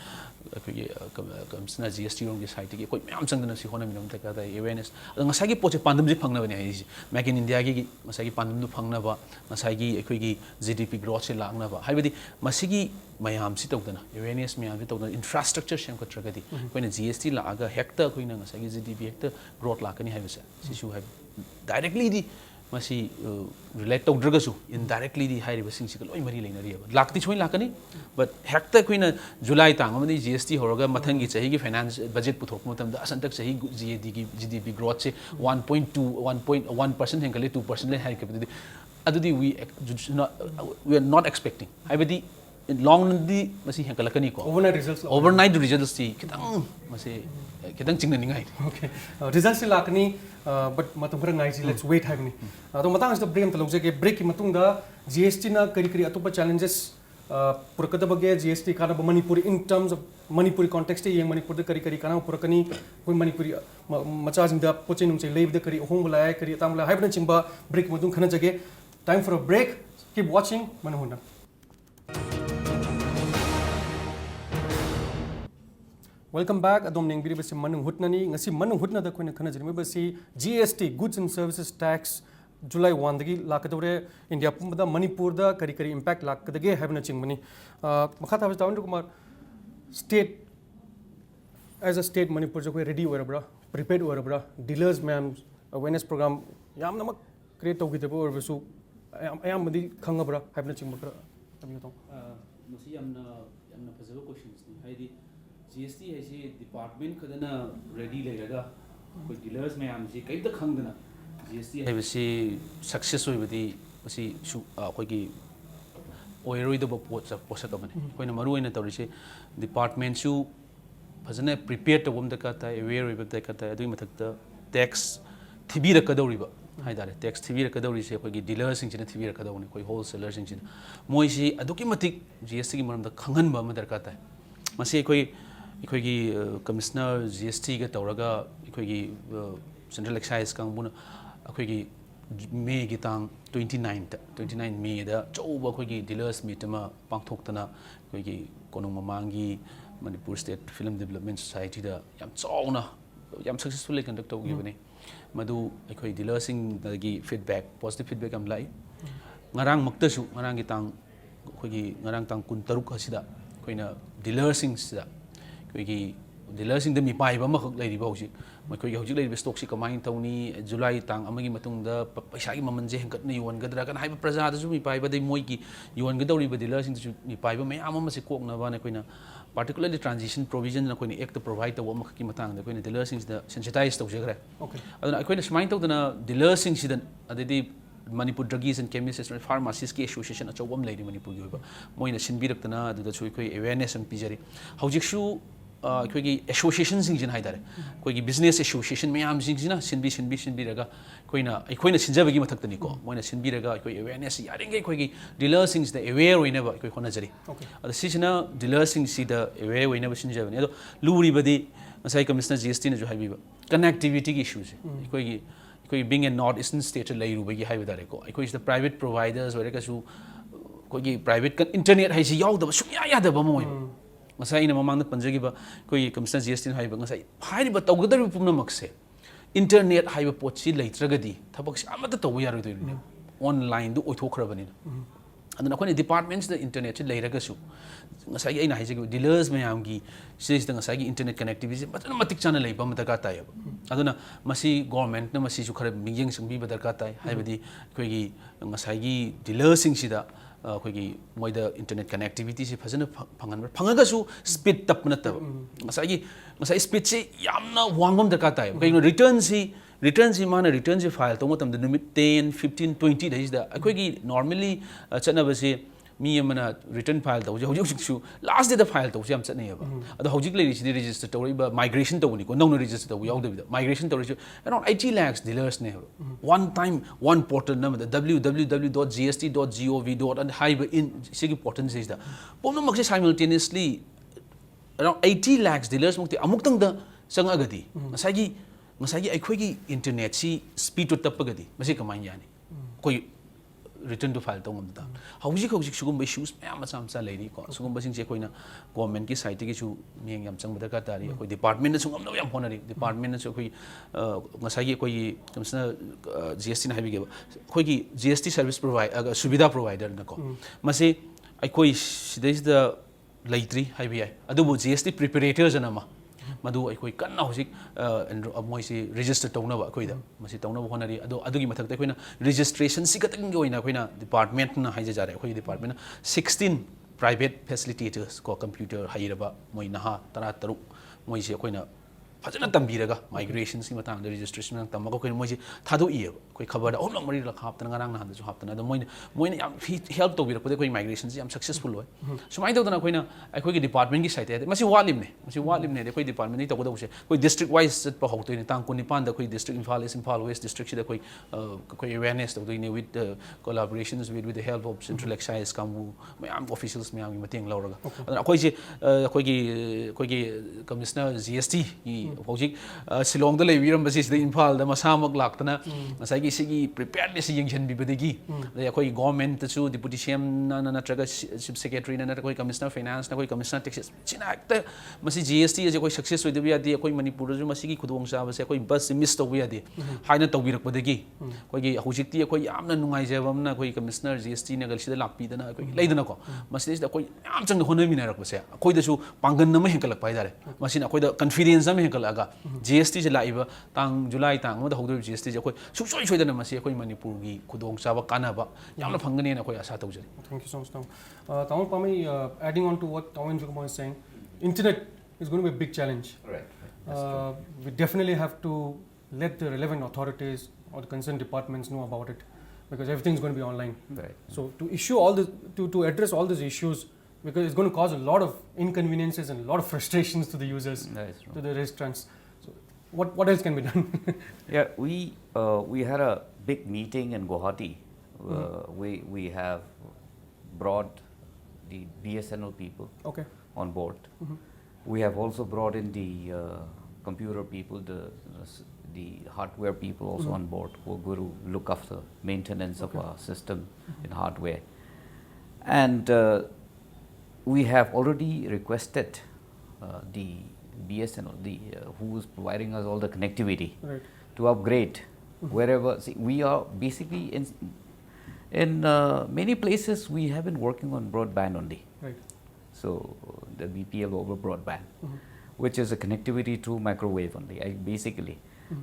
[SPEAKER 2] commissioner GST रोम की site की कोई ma'am संगना सी होना minim तक आता है अवेयरनेस अगर नसागी पोचे पांडम जी फंगना बने है मेक इन इंडिया की नसागी पांडम दु फंगना बा नसागी कोई GDP ग्रोथ से लागना बा हाइबदी मसीगी मयाम सी तौदना अवेयरनेस मयाम सी तौदना इंफ्रास्ट्रक्चर सेम कट्रगदी कोई GST लागा हेक्टर कोई नसागी GDP हेक्टर ग्रोथ लाकनी हाइबसे सिसु हाइब डायरेक्टली दी masi relate to dragasu indirectly di hairi basing sikal oi mari leina riya lakti choi lakani but hekta koina July tang amani GST horoga mathangi chahi gi finance budget puthok matam da asantak chahi GDP growth se 1.2 1.1% hengale 2% le hai kapadi adudi we are not expecting haibadi in long run di masi hengalakani ko overnight results ti kitang masi kitang chingna ningai
[SPEAKER 1] okay results lakani but matam khara ngai ji let's wait haibni ado matang as the break am talong je break ki matung da GST na kari kari atopa challenges purakada bage GST kana Manipur in terms of Manipuri context ye Manipur da kari kari kana purakani koi Manipuri macha jing da poche num che leave da kari hong la kari tamla haibna chingba break matung khana jage time for a break keep watching Manung. Welcome back. Adom neng biri basi Manung Hutna ni ngasi Manung Hutna da koina khana jirme basi GST goods and services tax July 1 dagi lakadore India pumda Manipur da kari kari impact lakadage haibna chingmani makha tha Indrakumar state as a state Manipur jo koi ready orabra prepared orabra dealers ma'am awareness program yamna mak create tawgidabo orbasu ayam madi khangabra haibna chingmabra amyo
[SPEAKER 2] masi yamna phajaba questions ni haidi GST है department खदना ready लेगा कोई dealers में आम जी कई तक खंगना GST है वैसे success हुई बदी वैसे कोई की ओयरोई दो पोषक बने कोई न मरु इन्हें तौरी से डिपार्टमेंट शू फजने प्रिपेयर तो वो मत करता है अवेयर हुई बता करता है तो ये मतलब टैक्स थिबी रख दौरी बा हाई दारे टैक्स थिबी रख दौरी से कोई की डीलर्स इंचिने थिबी रख दौरी कोई होलसेलर्स इंचिने मोई से अदुकी मतिक GST की मरम द खंगन बा मदर करता है मसी कोई इकोगी कमिश्नर GST का तौरगा इकोगी सेंट्रल एक्साइज कांगबुना अकोगी मे की तांग 29 मे दा चौबा अकोगी डीलर्स मीट मा पांगथोक्तना अकोगी कोनुंग ममांगी Manipur state film development society दा याम चौना याम सक्सेसफुली कंडक्ट तौगिबने मदु अकोई डीलर्सिंग दगी feedback positive feedback am lai ngarang maktasu ngarang ki tang अकोगी ngarang tang kun taruk hasida कोइना डीलर्सिंग सिदा कोई डीलर्सिंग द मिपाइबा मखक लेरिबा हौजिक मखोइ हौजिक लेरिबा स्टॉक सि कमाइन तौनी जुलाई तांग अमगी मतुंग द पैसा की ममन जे हेंकटने योनगदरा कन हाइबा प्रजा दसु मिपाइबा दे मोइ की योनगदौरिबा डीलर्सिंग दसु मिपाइबा मयाम अम से कोकनबा ने कोइना particularly transition provision na कोइना एक्ट प्रोवाइड तव मखक की मतंग द कोइना डीलर्सिंग द सेंसिटाइज तौजगरे ओके अदना कोइना स्माइन तौदना डीलर्सिंग सिदन अदि Manipur Drugs and Chemists and Pharmacists की एसोसिएशन अचौबम लेरी मणिपुर की होइबा मोइना सिनबिरक्तना अदुदसु कोइ अवेयरनेस एम पिजरी हौजिकसु कोइ एसोसिएशन सिंजिन हाइदारे कोइ बिजनेस एसोसिएशन मयाम सिंजिना सिनबिरगा कोइना अखोइना सिनजबगी मथक्तनी को मोइना सिनबिरगा कोइ अवेयरनेस यारिंगे कोइ डीलर सिंग्स द अवेयर होइनबा कोइ होनाजरी अद सिजना डीलर सिंग सि द अवेयर होइनबा सिनजबनी अदो लुरिबदी masai commissioner GST na jo haibiba connectivity ki issue se koi being a north eastern state lai ru bagi haiba dare ko koi is the private providers where ka su koi gi private internet hai si yaw da su ya da ba moi masai na mamang na panjagi ba koi commissioner GST haiba ngasai haiba tawgadar pumna makse internet haiba potsi leitragadi thabak si amata tawu yaro do ni online du oithokhrabani aduna khone departments the internet chi leiragasu ngasai aina haijagi dealers mayam gi sis da ngasai gi internet connectivity batana matik chana leiba mataka tai aduna masi government na masi su khara mingyeng singbi badarka tai haibadi koi gi ngasai gi dealers sing sida koi gi moida internet connectivity si phajana phangaga su speed tap na ta ngasai speed si yamna wangbam darka tai kai return si mana return si file to matam the numit 10 15 20 days da akoi gi normally chana ba si mi amana return file to hojik su last day the file to yam chane ba ado hojik le si register to ba migration to ni ko no register to yaw da migration to around 80 lakhs dealers ne one time one portal number the www.gst.gov. and high in sigi portal says da pomno makse simultaneously around 80 lakhs dealers mukti amuk tang da sanga gadi masagi akhoi internet si speed to tapagadi masi kamai yani koi return to file tongam da hojik sugum issues mayam samsa leiri ko sugum basing je koina government ki site ki su meng yam chang badaka tari koi department na sugum no yam honari department na su koi ngasagi koi kamsna GST na habi ge koi ki GST service provider subida provider na ko masi akhoi sidais da leitri habi ai adubu GST preparators anama madu akhoi kanna hojik moi si register tongna ba akhoi da masi tongna ba honari adugi mathak ta akhoi na registration si katang gi oina akhoi na department na haija jare akhoi department na 16 private facilitators ko computer hairaba moi naha tara taruk moi si akhoi na fajana tambiraga migration si matang registration nang tamaga akhoi moi si thadu i akhoi khabar da omlang mari la khap tana ngarang na handu haptana da moi yam help to birak pode akhoi migration si yam successful hoy sumai do na akhoi na akhoi gi department gi site masi walim ne akhoi department ni to go se akhoi district wise set pa hauto ni tang kuni pan da akhoi district Imphal West district si da akhoi awareness to ni with collaborations with the help of central excise kamu mayam officials mayam gi mateng lauraga akhoi gi commissioner GST gi hojik Shillong da leibiram basi sida Imphal da masamak laktana masai gi sigi preparedness yengchen bibadegi da akhoi government su deputy CM na natraga chief secretary na akhoi commissioner finance na akhoi commissioner taxes china ta masi GST je akhoi success oi debi adi akhoi Manipur ju masi gi khudong sa base akhoi bus miss to bi adi haina tawbirak padegi akhoi gi hojik ti akhoi yamna nungai jabam na akhoi commissioner GST na gal sida lakpi da na akhoi leidana ko masi da akhoi yam chang honoi minarak base akhoi da su pangan na ma henkalak pai dare masi na akhoi da confidence am aga GST je laiba tang July tang mo da hodo GST je akhoi suksoi soidana masi akhoi Manipur gi khudong chaba kanaba yamna phangane na akhoi asa tawjari.
[SPEAKER 1] Thank you so much. Tawon Panmei, adding on to what Tawon Indrakumar is saying, internet is going to be a big challenge.
[SPEAKER 3] Right.
[SPEAKER 1] We definitely have to let the relevant authorities or the concerned departments know about it, because everything is going to be online.
[SPEAKER 3] Right.
[SPEAKER 1] So to issue all this, to address all these issues, because it's going to cause a lot of inconveniences and a lot of frustrations to the users, to the restaurants. So what else can be done?
[SPEAKER 3] Yeah, we had a big meeting in Guwahati. We have brought the BSNL people on board. We have also brought in the computer people, the hardware people also on board, who are going to look after maintenance of our system in hardware. And we have already requested the BSNL, who is providing us all the connectivity, to upgrade wherever. See, we are basically in many places we have been working on broadband only. So the BPL over broadband, which is a connectivity through microwave only, basically.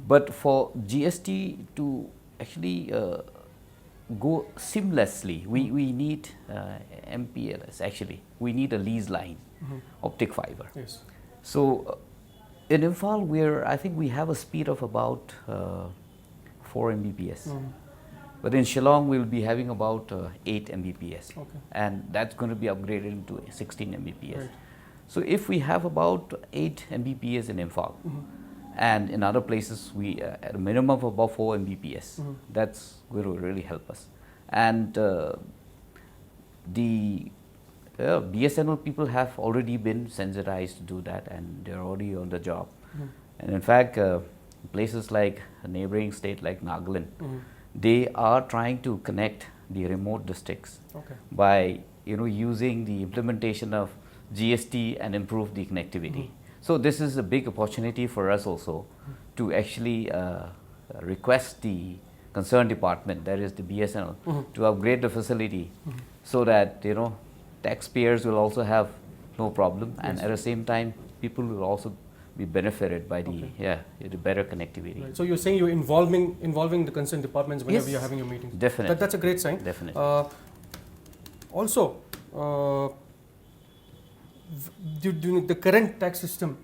[SPEAKER 3] But for GST to actually go seamlessly, we need MPLS actually. We need a lease line, optic fiber.
[SPEAKER 1] Yes.
[SPEAKER 3] So in Imphal, I think we have a speed of about 4 Mbps. But in Shillong, we'll be having about 8 Mbps. And that's going to be upgraded into 16 Mbps. So if we have about 8 Mbps in Imphal, and in other places we at a minimum of about 4 Mbps, that's going to really help us. And the BSNL people have already been sensitized to do that, and they're already on the job. And in fact, places like a neighboring state like Nagaland, they are trying to connect the remote districts by using the implementation of GST and improve the connectivity. So this is a big opportunity for us also to actually request the concerned department, that is the BSNL, to upgrade the facility so that taxpayers will also have no problem, and at the same time people will also be benefited by the better connectivity.
[SPEAKER 1] Right. So you're saying you're involving the concerned departments whenever you're having your meetings.
[SPEAKER 3] Definitely.
[SPEAKER 1] That's a great sign.
[SPEAKER 3] Definitely.
[SPEAKER 1] Also, the current tax system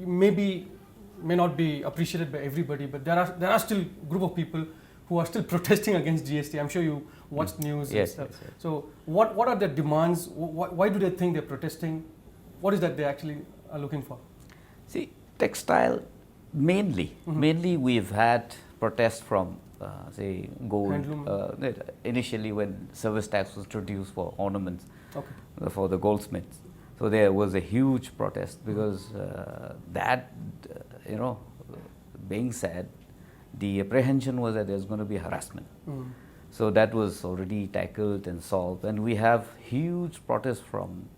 [SPEAKER 1] may not be appreciated by everybody, but there are still a group of people who are still protesting against GST. I'm sure you watched news and stuff. Yes. So what are their demands? Why do they think they're protesting? What is that they actually are looking for?
[SPEAKER 3] See, textile mainly we've had protests from say gold, initially when service tax was introduced for ornaments, for the goldsmiths. So there was a huge protest because being said, the apprehension was that there's going to be harassment. So that was already tackled and solved, and we have huge protests from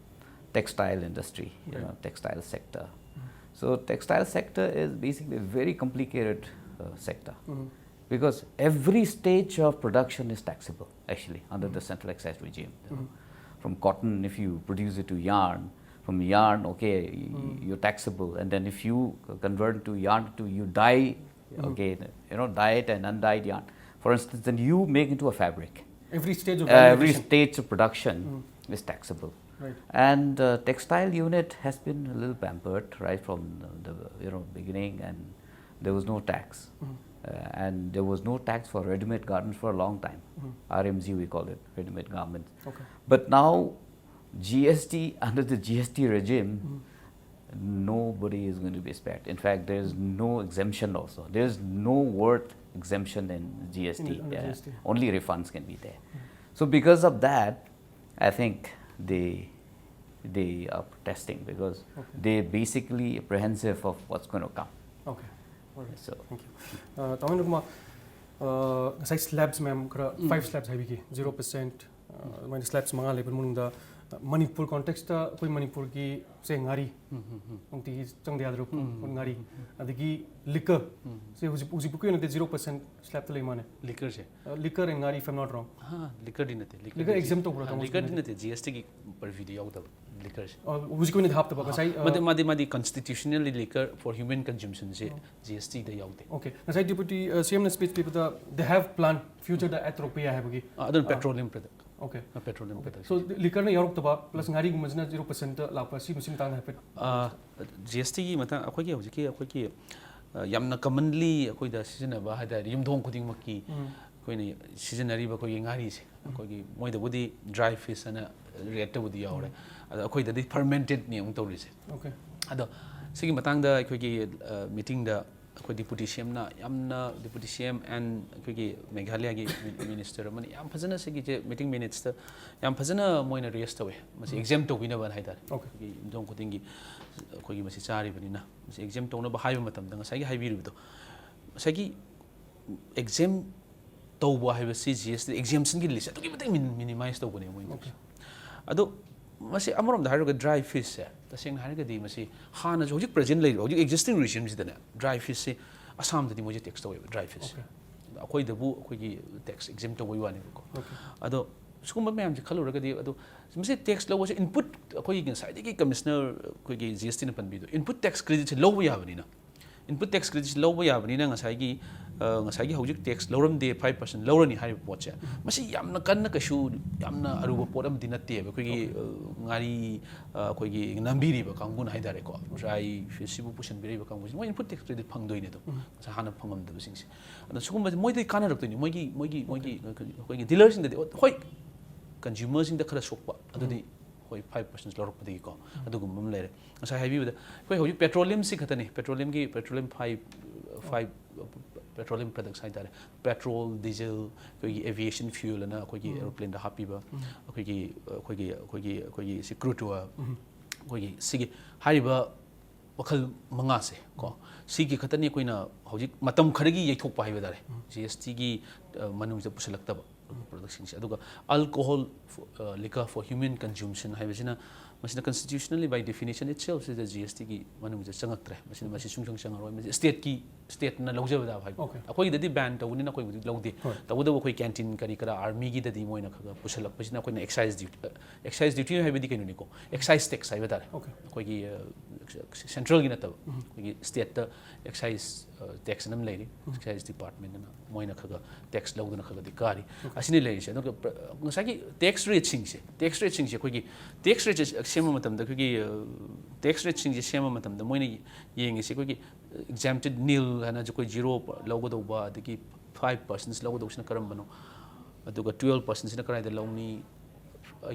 [SPEAKER 3] textile industry, textile sector. So textile sector is basically a very complicated sector because every stage of production is taxable actually under the central excise regime. From cotton, if you produce it to yarn, from yarn, you're taxable, and then if you convert to yarn to you dye, dyed and undyed yarn, for instance, then you make into a fabric.
[SPEAKER 1] Every stage of
[SPEAKER 3] production is taxable.
[SPEAKER 1] Right.
[SPEAKER 3] And textile unit has been a little pampered right from the beginning, and there was no tax, and there was no tax for ready-made garments for a long time. RMG we call it, ready-made garments. But now GST, under the GST regime, nobody is going to be spared. In fact, there is no exemption also. There is no worth exemption in GST. GST. Only refunds can be there. So because of that, I think they are protesting because they're basically apprehensive of what's going to come.
[SPEAKER 1] Okay. All right.
[SPEAKER 3] So
[SPEAKER 1] thank you. Indrakumar, slabs ma'am, 5 slabs have 0%. My slabs mga label Manipur context koi Manipur ki say ngari ongti chang dia dro ngari adigi liquor say uji buku na 0% slab to lemane
[SPEAKER 2] liquor se
[SPEAKER 1] liquor and ngari if I'm not wrong
[SPEAKER 2] liquor din nate
[SPEAKER 1] liquor exempt to
[SPEAKER 2] liquor din nate GST ki purview di yaw liquor se
[SPEAKER 1] uji ko ni hap ta ba sai
[SPEAKER 2] madi constitutionally liquor for human consumption se GST da yaw de
[SPEAKER 1] okay na sai deputy CM na speech people they have plan future da atropia have gi
[SPEAKER 2] other petroleum product.
[SPEAKER 1] Okay.
[SPEAKER 2] Petroleum product.
[SPEAKER 1] So liquor na yarok taba plus ngari gumajna 0% lakpa si musim tang hapet.
[SPEAKER 2] GST gi mata akhoi gi hojiki akhoi ki yamna commonly akhoi da season ba hada yumdong khuding makki akhoi ni seasonary ba akhoi ngari se akhoi gi moi da budi dry fish ana rate budi yawre ada akhoi da fermented ni ong tawri se.
[SPEAKER 1] Okay.
[SPEAKER 2] Ado sigi matang da akhoi gi meeting da akhoi deputy CM na yamna deputy CM and akhoi gi Meghalaya gi minister mani yam phajana sigi je meeting minutes ta yam phajana moina raise tawe masi exempt to bina ban haidar gi dong khuding gi akhoi gi masi chari banina masi exempt to na ba haiba matam da ngasai gi haibiru do sai gi exempt to ba haiba si GST exemption gi list to gi matai minimize to bane moi ado masi amarom da haruga dry fish se taseng haruga di masi hana hojik present lay hojik existing regime si dana dry fish se assam da di moje tax to dry fish akhoi da bu akhoi gi tax exempt to wani ko ado sukuma mayam ji khalu raga di ado masi tax law was input akhoi gi side gi commissioner akhoi gi GST na panbi do input tax credit se law ya bani na input tax credit law ya bani na ngasai gi hojik tax lawram de 5% lawrani hari pot se masi yamna kanna kashu yamna aruba pot am dinate ba khoi ngari khoi gi nambiri ba kangun haidare ko dry fish bu pusan biri ba kangun moi input tax credit phangdoi ne do sa hana phangam da sing se ana sugum moi dei kana rak ni moi gi khoi gi dealers in de hoi consumers in de khara sokpa adu di hoi 5% lawrak padi ko adu gum mum lere asa heavy da khoi hojik petroleum si khatani petroleum 5 petroleum products haidare petrol diesel koi aviation fuel na koi aeroplane da happy ba koi si crude oil koi sigi haiba wakal manga se ko sigi khatani koina hojik matam kharagi yaithok pa haiba dare GST gi manung se pusalakta production se aduga alcohol liquor for human consumption haibasina masina constitutionally by definition itself is the GST gi manung se changaktre masina masi sungsung changaroi masi state na lawjaba da bhai akoi dadi ban tawuni na koi lawde tawda koi canteen kari kara army gi dadi moina khaga pusalak pasina koi excise duty haibadi kainu ni ko excise tax haiba dare koi gi central gi na tab koi gi state ta excise tax nam lady excise department na moina khaga tax lawduna khaga di kari asini lei se no ngasagi tax rate sing se koi gi tax rate sema matam da koi gi tax rate sing se sema matam da moina yengi se koi gi exempted nil hana jo koi 0 logo do ba diki 5% logo do sina karam bano aduga 12% sina karai da lawni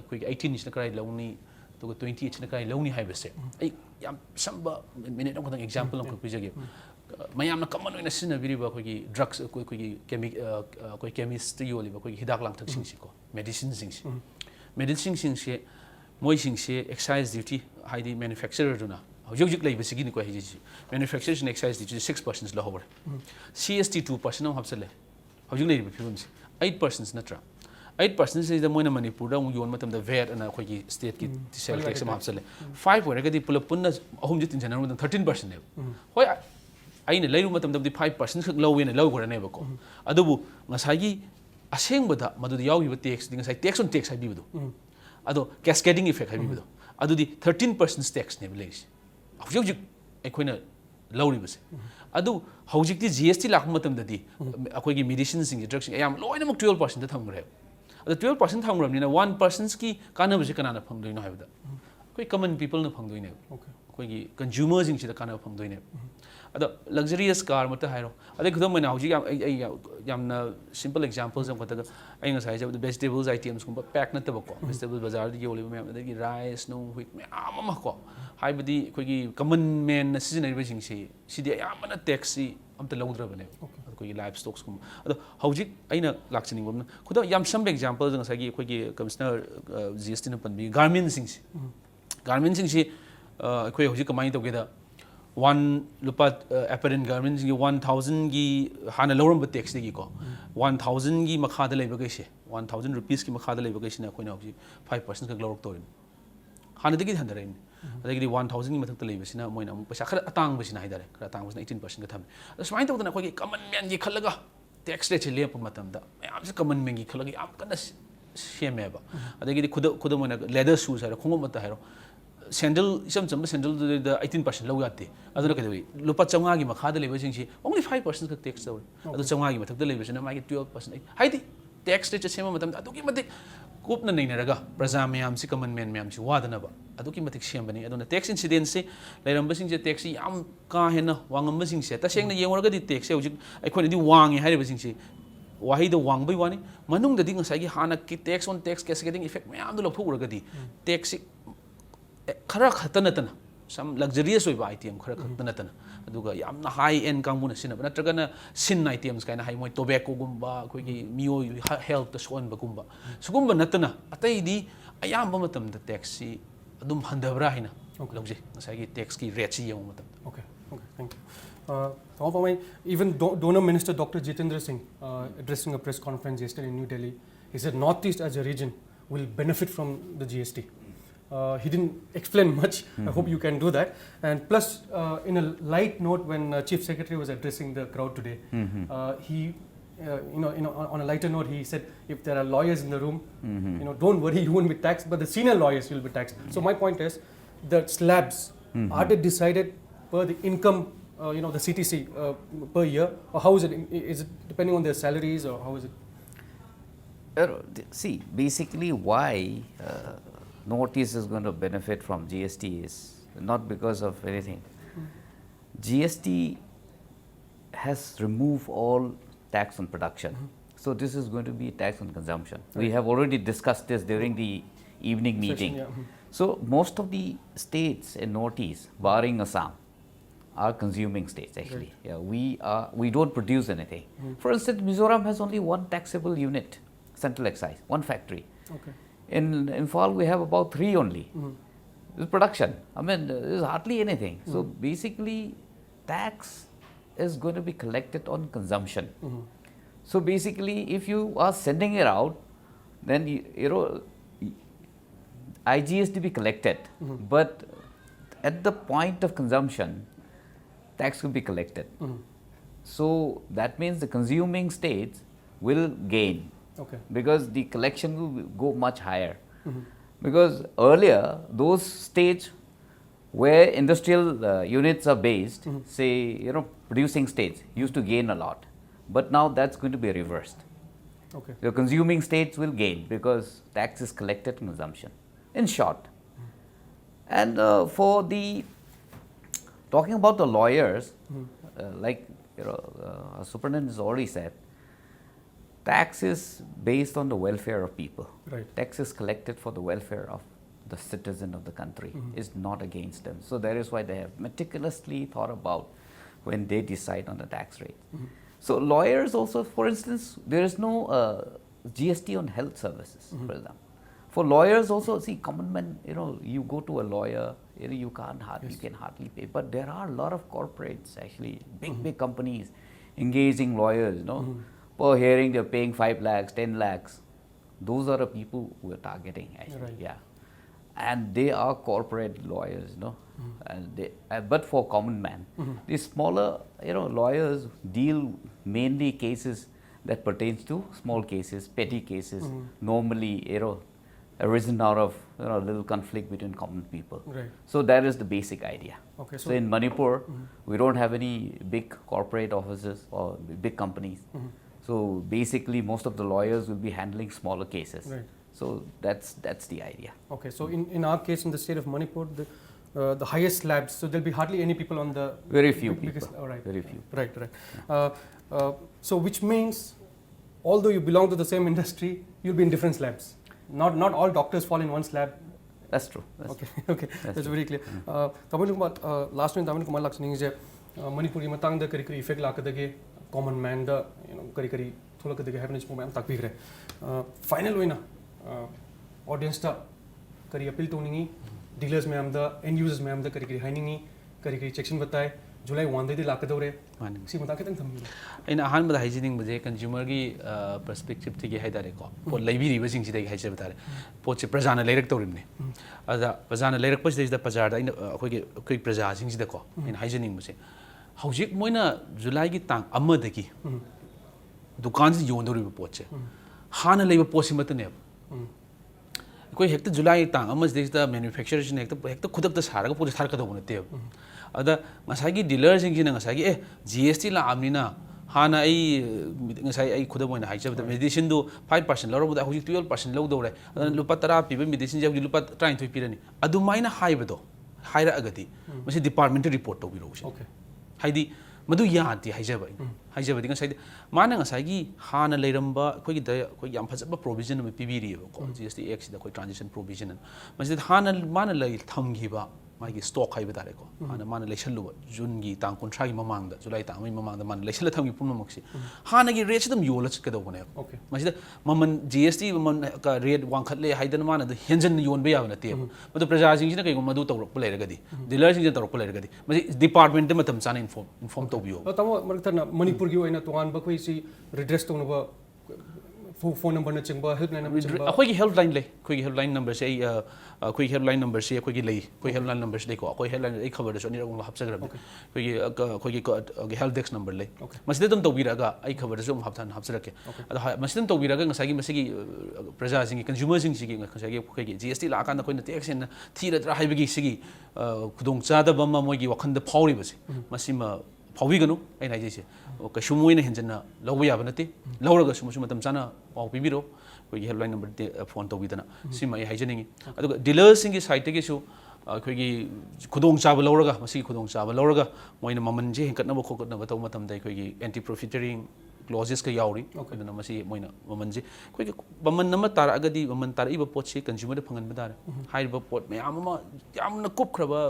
[SPEAKER 2] koi 18 sina karai lawni aduga 28 sina karai lawni haibase ai yam samba minute no kadang example ko pijage mayam na common oina sina biriba koi drugs koi chemistry yoli ba koi hidak lang thak sing si ko medicine sing si medicine sing se moi sing se excise duty haidi manufacturer duna hojik lei basigi ni ko hiji manufacturer excise duty 6% lo hober CST 2% am hapsale hojik lei bi phibum 8% natra 8% is the moina Manipur da yon matam da VAT ana khoi ki state ki sale tax am hapsale 5 wera ga di pula punna ahum jitin janar 13% ne hoi aina leiru matam da 5% khak low ena low gora ne ba ko adubu ngasagi aseng bada madu yawi ba tax ding sai tax on tax hai bi bu ado cascading effect hai bi bu adu di 13% tax ne bleis hojik ekhoi lauri base adu hojik di GST lak matam da di akoi gi medicine sing drugs sing ayam loina muk 12% da thangre adu 12% thangram ni na 1% ki kana base kana na phangdoi na haibda koi common people na phangdoi ne koi gi consumers sing sida kana phangdoi ne ado luxurious car mata hairo ade khudam mena hojik yam na simple examples am kata ai nga sai ja vegetables items kumba pack na tabako vegetable bazar di yoli me am da rice no wheat me ama ko haibadi koi gi common man na season ai sing si sidi ayam na taxi am ta lawdra bane koi gi livestock kum ado hojik aina lakchini gomna khudam yam some examples nga sai gi koi gi commissioner GST na panbi garment sing si koi hojik kamai to geda one lupa apparent garments gi 1000 gi hana lawram tax gi ko 1000 gi makha da leiba gaise 1000 rupees ki makha da leiba gaise na koina hoji 5% ka lawrak torin hana dagi handarein adagi 1000 gi mathak ta leiba sina moina amuk paisa khara atang basina haidare khara atang basina 18% ka tham asmain to na khoi common man gi khalaga tax rate le pa matam da am se common man gi khalaga am kana semeba adagi khuda moina leather shoes ha khongom mata ha sandal isam chamba sandal the 18% low yate aduna kadoi lupa changa gi makha da leba sing si only 5% ka tax daw adu changa gi mathak da leba sina magi 12% haidi tax rate sema matam adu ki matik kupna nei naraga praja mayam si common man mayam si wadana ba adu ki matik sem bani aduna tax incidence se leiram basing se tax yam ka hena wangam basing se ta seng na yengora ga di tax hujik ai khoi di wangi haire basing si wahi da wang bai wani manung da ding sai gi hana ki tax on tax cascading effect mayam du lophu ura ga di tax khara khatana tana some luxurious oi ba item khara khatana tana aduga yamna high end kangmuna sina natragana sin items kaina hai moi tobacco gumba koi gi mio health ta son ba gumba sugumba natana atai di ayamba matam da taxi adum handabra hina longje ngasai gi tax ki rate si yong matam
[SPEAKER 1] okay thank you even donor minister Dr. Jitendra Singh addressing a press conference yesterday in New Delhi he said northeast as a region will benefit from the GST. He didn't explain much. I hope you can do that. And plus, in a light note, when Chief Secretary was addressing the crowd today, he, on a lighter note, he said, if there are lawyers in the room, don't worry, you won't be taxed, but the senior lawyers will be taxed. So my point is, the slabs are they decided per the income, the CTC per year, or how is it? Is it depending on their salaries, or how is it?
[SPEAKER 3] See, basically, why? Northeast is going to benefit from GST is not because of anything. GST has removed all tax on production. So this is going to be tax on consumption. We have already discussed this during the evening meeting. So most of the states in Northeast, barring Assam, are consuming states actually. We don't produce anything. For instance, Mizoram has only one taxable unit, central excise, one factory. In Fall we have about 3 only. It's production. I mean, there's hardly anything. So basically, tax is going to be collected on consumption. So basically, if you are sending it out, then you know, IGST be collected, but at the point of consumption, tax will be collected. So that means the consuming states will gain, because the collection will go much higher. Because earlier, those states where industrial units are based, say, you know, producing states used to gain a lot, but now that's going to be reversed. The consuming states will gain because tax is collected on consumption. In short, and for the talking about the lawyers, like you know, Superintendent has already said, tax is based on the welfare of people. Tax is collected for the welfare of the citizen of the country. It's not against them. So that is why they have meticulously thought about when they decide on the tax rate. So lawyers also, for instance, there is no GST on health services, for example. For lawyers also, see, common man, you know, you go to a lawyer, you know, you can hardly pay. But there are a lot of corporates, actually, big companies engaging lawyers, you know. Per hearing, they're paying 5 lakhs, 10 lakhs. Those are the people we're targeting, actually. Yeah. And they are corporate lawyers, you know. And they, but for common man, the smaller, you know, lawyers deal mainly cases that pertains to small cases, petty cases, normally, you know, arisen out of, you know, a little conflict between common people. So that is the basic idea. So in Manipur, we don't have any big corporate offices or big companies. So basically, most of the lawyers will be handling smaller cases. So that's the idea.
[SPEAKER 1] So in our case, in the state of Manipur, the highest slabs, so there'll be hardly any people on the
[SPEAKER 3] very few people.
[SPEAKER 1] Biggest,
[SPEAKER 3] Very few.
[SPEAKER 1] So which means, although you belong to the same industry, you'll be in different slabs. Not all doctors fall in one slab.
[SPEAKER 3] That's true.
[SPEAKER 1] That's very clear. Last time, Tamil Lakshmi is Manipur matang the kari effect lakadage common man the, you know, kari thulakadage happiness moment takbigre. Final wina audience ta kari appeal to ningi dealers में हम the end users में हम the करी हाइनिंगी करी section बताए जुलाई 1 दे लाकदौरे सी मता के तंग थम्मी
[SPEAKER 2] इन अहान बदा हाइजिनिंग बजे कंज्यूमर की पर्सपेक्टिव थी हाइदारे को पो लाइबिरी बसिंग सिदे हाइजे बतारे पोचे प्रजाना लेरक तौरिमने अदा प्रजाना लेरक पस देदा प्रजार दा इन अखोई प्रजा सिंग सिदा को इन हाइजिनिंग बसे हौजिक मोइना जुलाई की तांग अमदगी दुकान से योंदोरि पोचे हाना लेबा पोसि मतने कोई हेक्ट जुलाई तांग अमस देदा मैन्युफैक्चरर्स ने हेक्ट खुदक द सारगा पोजे थारका दो नते अदा ngасꯥꯏꯒꯤ ꯗꯤꯂꯔꯁꯤꯡꯁꯤꯅ ꯉꯁꯥꯏꯒꯤ GST ꯂꯥꯛꯑꯕꯅꯤꯅ ꯍꯥꯟꯅ ꯉꯁꯥꯏ खुद ꯑꯣꯏꯅ ꯍꯥꯏꯖꯕꯗ ꯃꯦꯗꯤꯁꯤꯟꯗꯨ 5% ꯂꯧꯔꯕꯗ ꯍꯧꯖꯤꯛ 12% ꯂꯧꯗꯧꯔꯦ ꯑꯗꯨꯅ ꯂꯨꯄꯥ 10 ꯄꯤꯕ ꯃꯦꯗꯤꯁꯤꯟꯁꯦ ꯍꯧꯖꯤꯛ ꯂꯨꯄꯥ 23 ꯄꯤꯔꯅꯤ ꯑꯗꯨꯃꯥꯏꯅ ꯍꯥꯏꯕꯗꯣ ꯍꯥꯏꯔꯛꯑꯒꯗꯤ ꯃꯁꯤ ꯗꯤꯄꯥꯔꯠꯃꯦꯟꯇ ꯔꯤꯄꯣꯔꯠ ꯇꯧꯕꯤꯔꯛꯎ ꯍꯥꯏꯗꯤ ꯃꯗꯨ ꯌꯥꯗꯦ ꯍꯥꯏꯖꯕꯗꯤ ꯉꯁꯥꯏꯗꯤ ꯃꯥꯅ ꯉꯁꯥꯏꯒꯤ ꯍꯥꯟꯅ ꯂꯩꯔꯝꯕ ꯑꯩꯈꯣꯏ ꯌꯥꯝ ꯐꯖꯕ ꯄ꯭ꯔꯣꯕꯤꯖꯟ ꯑꯃ ꯄꯤꯕꯤꯔꯤꯑꯕꯀꯣ GST Act ꯁꯤꯗ ꯑꯩꯈꯣꯏ ꯇ꯭ꯔꯥꯟꯖꯤꯁꯟ ꯄ꯭ꯔꯣꯕꯤꯖꯟ ꯃꯁꯤꯗ ꯍꯥꯟꯅ ꯃꯥꯅ ꯊꯝꯈꯤꯕ मागी स्टॉक है बतारे को हाँ माने लेशन लो जून की तांग कुंट्रा की ममांग जुलाई तांग में ममांग माने लेशन लथम की पुन मक्सी हाँ ना की रेट से तुम योल चुके दो बने मस्जिद ममन GST ममन का रेट वांखत ले हाइडन माने तो हेंजन योन भी आवने तेरे मतलब प्रजा सिंह ने कहीं को मधु तौर पर ले रखा दी डीलर सिंह तौर पर ले रखा दी मस्जिद डिपार्टमेंट में तम चाने इन्फॉर्म तो भी हो
[SPEAKER 1] तब मतलब मणिपुर की वही ना तो आन बकोई सी रिड्रेस तो उनको फोन नंबर न चिंबा हेल्पलाइन नंबर चिंबा
[SPEAKER 2] अखोई की हेल्पलाइन ले कोई हेल्पलाइन नंबर से कोई हेल्पलाइन नंबर से कोई की ले कोई हेल्पलाइन नंबर से देखो कोई हेल्पलाइन एक खबर दे सोनी रंग हफ्ते ग्राम कोई की हेल्प डेस्क नंबर ले मस्जिद तुम तो बीरागा एक खबर दे सो हफ्ते रखे मस्जिद तो बीरागा ngसागी मस्जिद प्रजा सिंह कंज्यूमर सिंह सिगी ngसागी कोई की GST लाका न कोई न टैक्स न थीरद्रा हाइबगी सिगी खुदोंग चादब अमा मोगी वखंद फाउरिबसे मसिमा फाउबिगनु ऐना जैसे कशु मोइना हेंजना लौब याब नते लौरगा सुम मतम चाना पाउ पिबिरो कोई हेल्पलाइन नंबर फोन तौबिदना सिमा ए हाइजनिंग अदुगा डीलर्सिंग की साइट के सु अखोगी खुदोंग चाब लौरगा मसी खुदोंग चाब लौरगा मोइना ममन जे हेंकटनब खोकटनब तौ मतम दai अखोगी एंटी प्रॉफिटरिंग क्लॉजेस का यावरी अदुना मसी मोइना ममन जे कोई बमन नम तारगदी बमन तारइबा पोट से consumer the Faggan Badar हाइबा pot मयाम मा यामना कुपख्रबा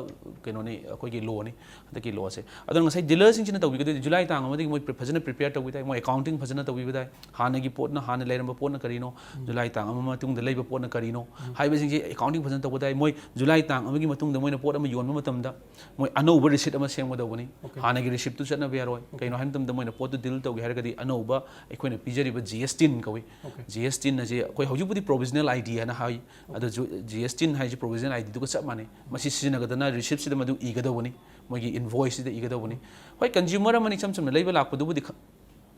[SPEAKER 2] केनोनी कोई लो ने अदकी लो से अदन ngasai dealer sing china tawbi July tang amadi moi phajana prepare tawbi dai moi accounting phajana tawbi dai hana gi pot na hana leiramba pot na karino July tang ama tung da leiba pot na karino haiba sing accounting phajana tawbi dai moi July tang amagi matung da moi na pot ama yon matam da moi anova receipt ama seng ma dawbani hana gi receipt tu chana be yaroi kaino han tam da moi na pot deal tawgi haragadi anova aikoina pijari ba GST kawi GST na je koi hauju budi provisional ID na hai adu GST hai je provisional ID du ko chap mane masi sina ga na receipt sida madu iga dawbani moi gi invoice da iga dawbani hoi consumer amani cham cham leiba lakpa du budi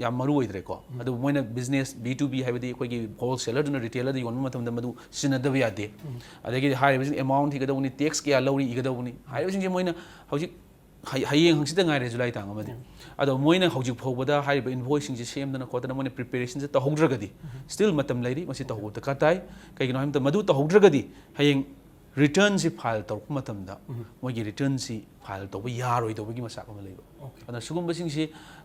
[SPEAKER 2] yam maru oidre ko adu moina business B2B haibadi koi gi wholesaler duna retailer da yon matam da madu sina da yade adagi hai amount iga dawni tax kya lawri iga dawni hai sing je moina hauji hayeng hangsida ngai July tang amadi ado moina hauji phobada haiba invoicing je semdana kotana moina preparation je ta hogdragadi still matam lairi masi ta hogta katai kai gino hamta madu ta hogdragadi hayeng return si file tor matam da moi gi return si file to ba yaroi to gi masak ma leiba ana sugum basing si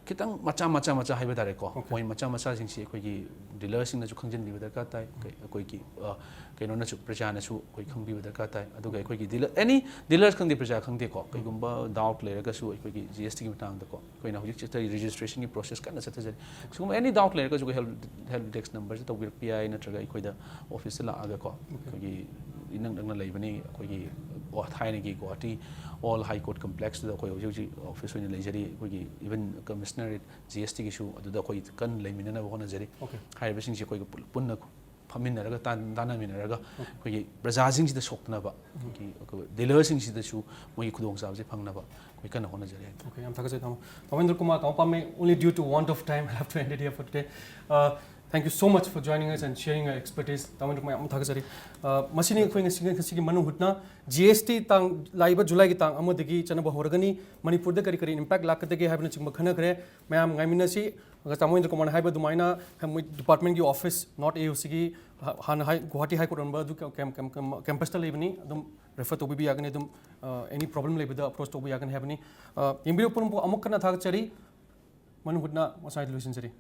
[SPEAKER 2] kitang macha haiba dare ko moi macha sing si koi gi dealer sing na chu khangjin bi da ka tai koi gi kaino na chu praja na chu koi khang bi da ka tai adu ga koi gi dealer any dealers khang di praja khang de ko kai gumba doubt le ga su koi gi GST gi matang da ko koi na hojik chita registration gi process ka na sa thajari sugum any doubt le ga chu help desk number to bi PI na traga koi da office la aga ko koi gi inang dang na leibani koi gi thaina gi Guwahati all high court complex da koi hojik office oina leijari koi gi even commissionerate GST gi su adu da koi kan leimina na hona jari hai ba sing si koi punna faminaraga tana minaraga koi gi praja sing si da sokna ba ki dealer sing si da su moi khudong sa je phangna ba koi kan hona jari
[SPEAKER 1] okay am thakase Indrakumar Panmei only due to want of time I have to end it here for today thank you so much for joining us and sharing your expertise Indrakumar am thakase masini khoi ngi Manung Hutna GST tang laiba July gi tang amadagi chanaba horagani Manipur da kari impact lakadagi haibna chingba khana kare mayam ngaimina si Indrakumar haiba dumaina department gi office not AOC gi han Guwahati High Court onba du campus ta leibani adum refer to bi yagani adum any problem leibada approach to bi yagani habani yimbi pun amuk kana thak chari Manung Hutna masai solution chari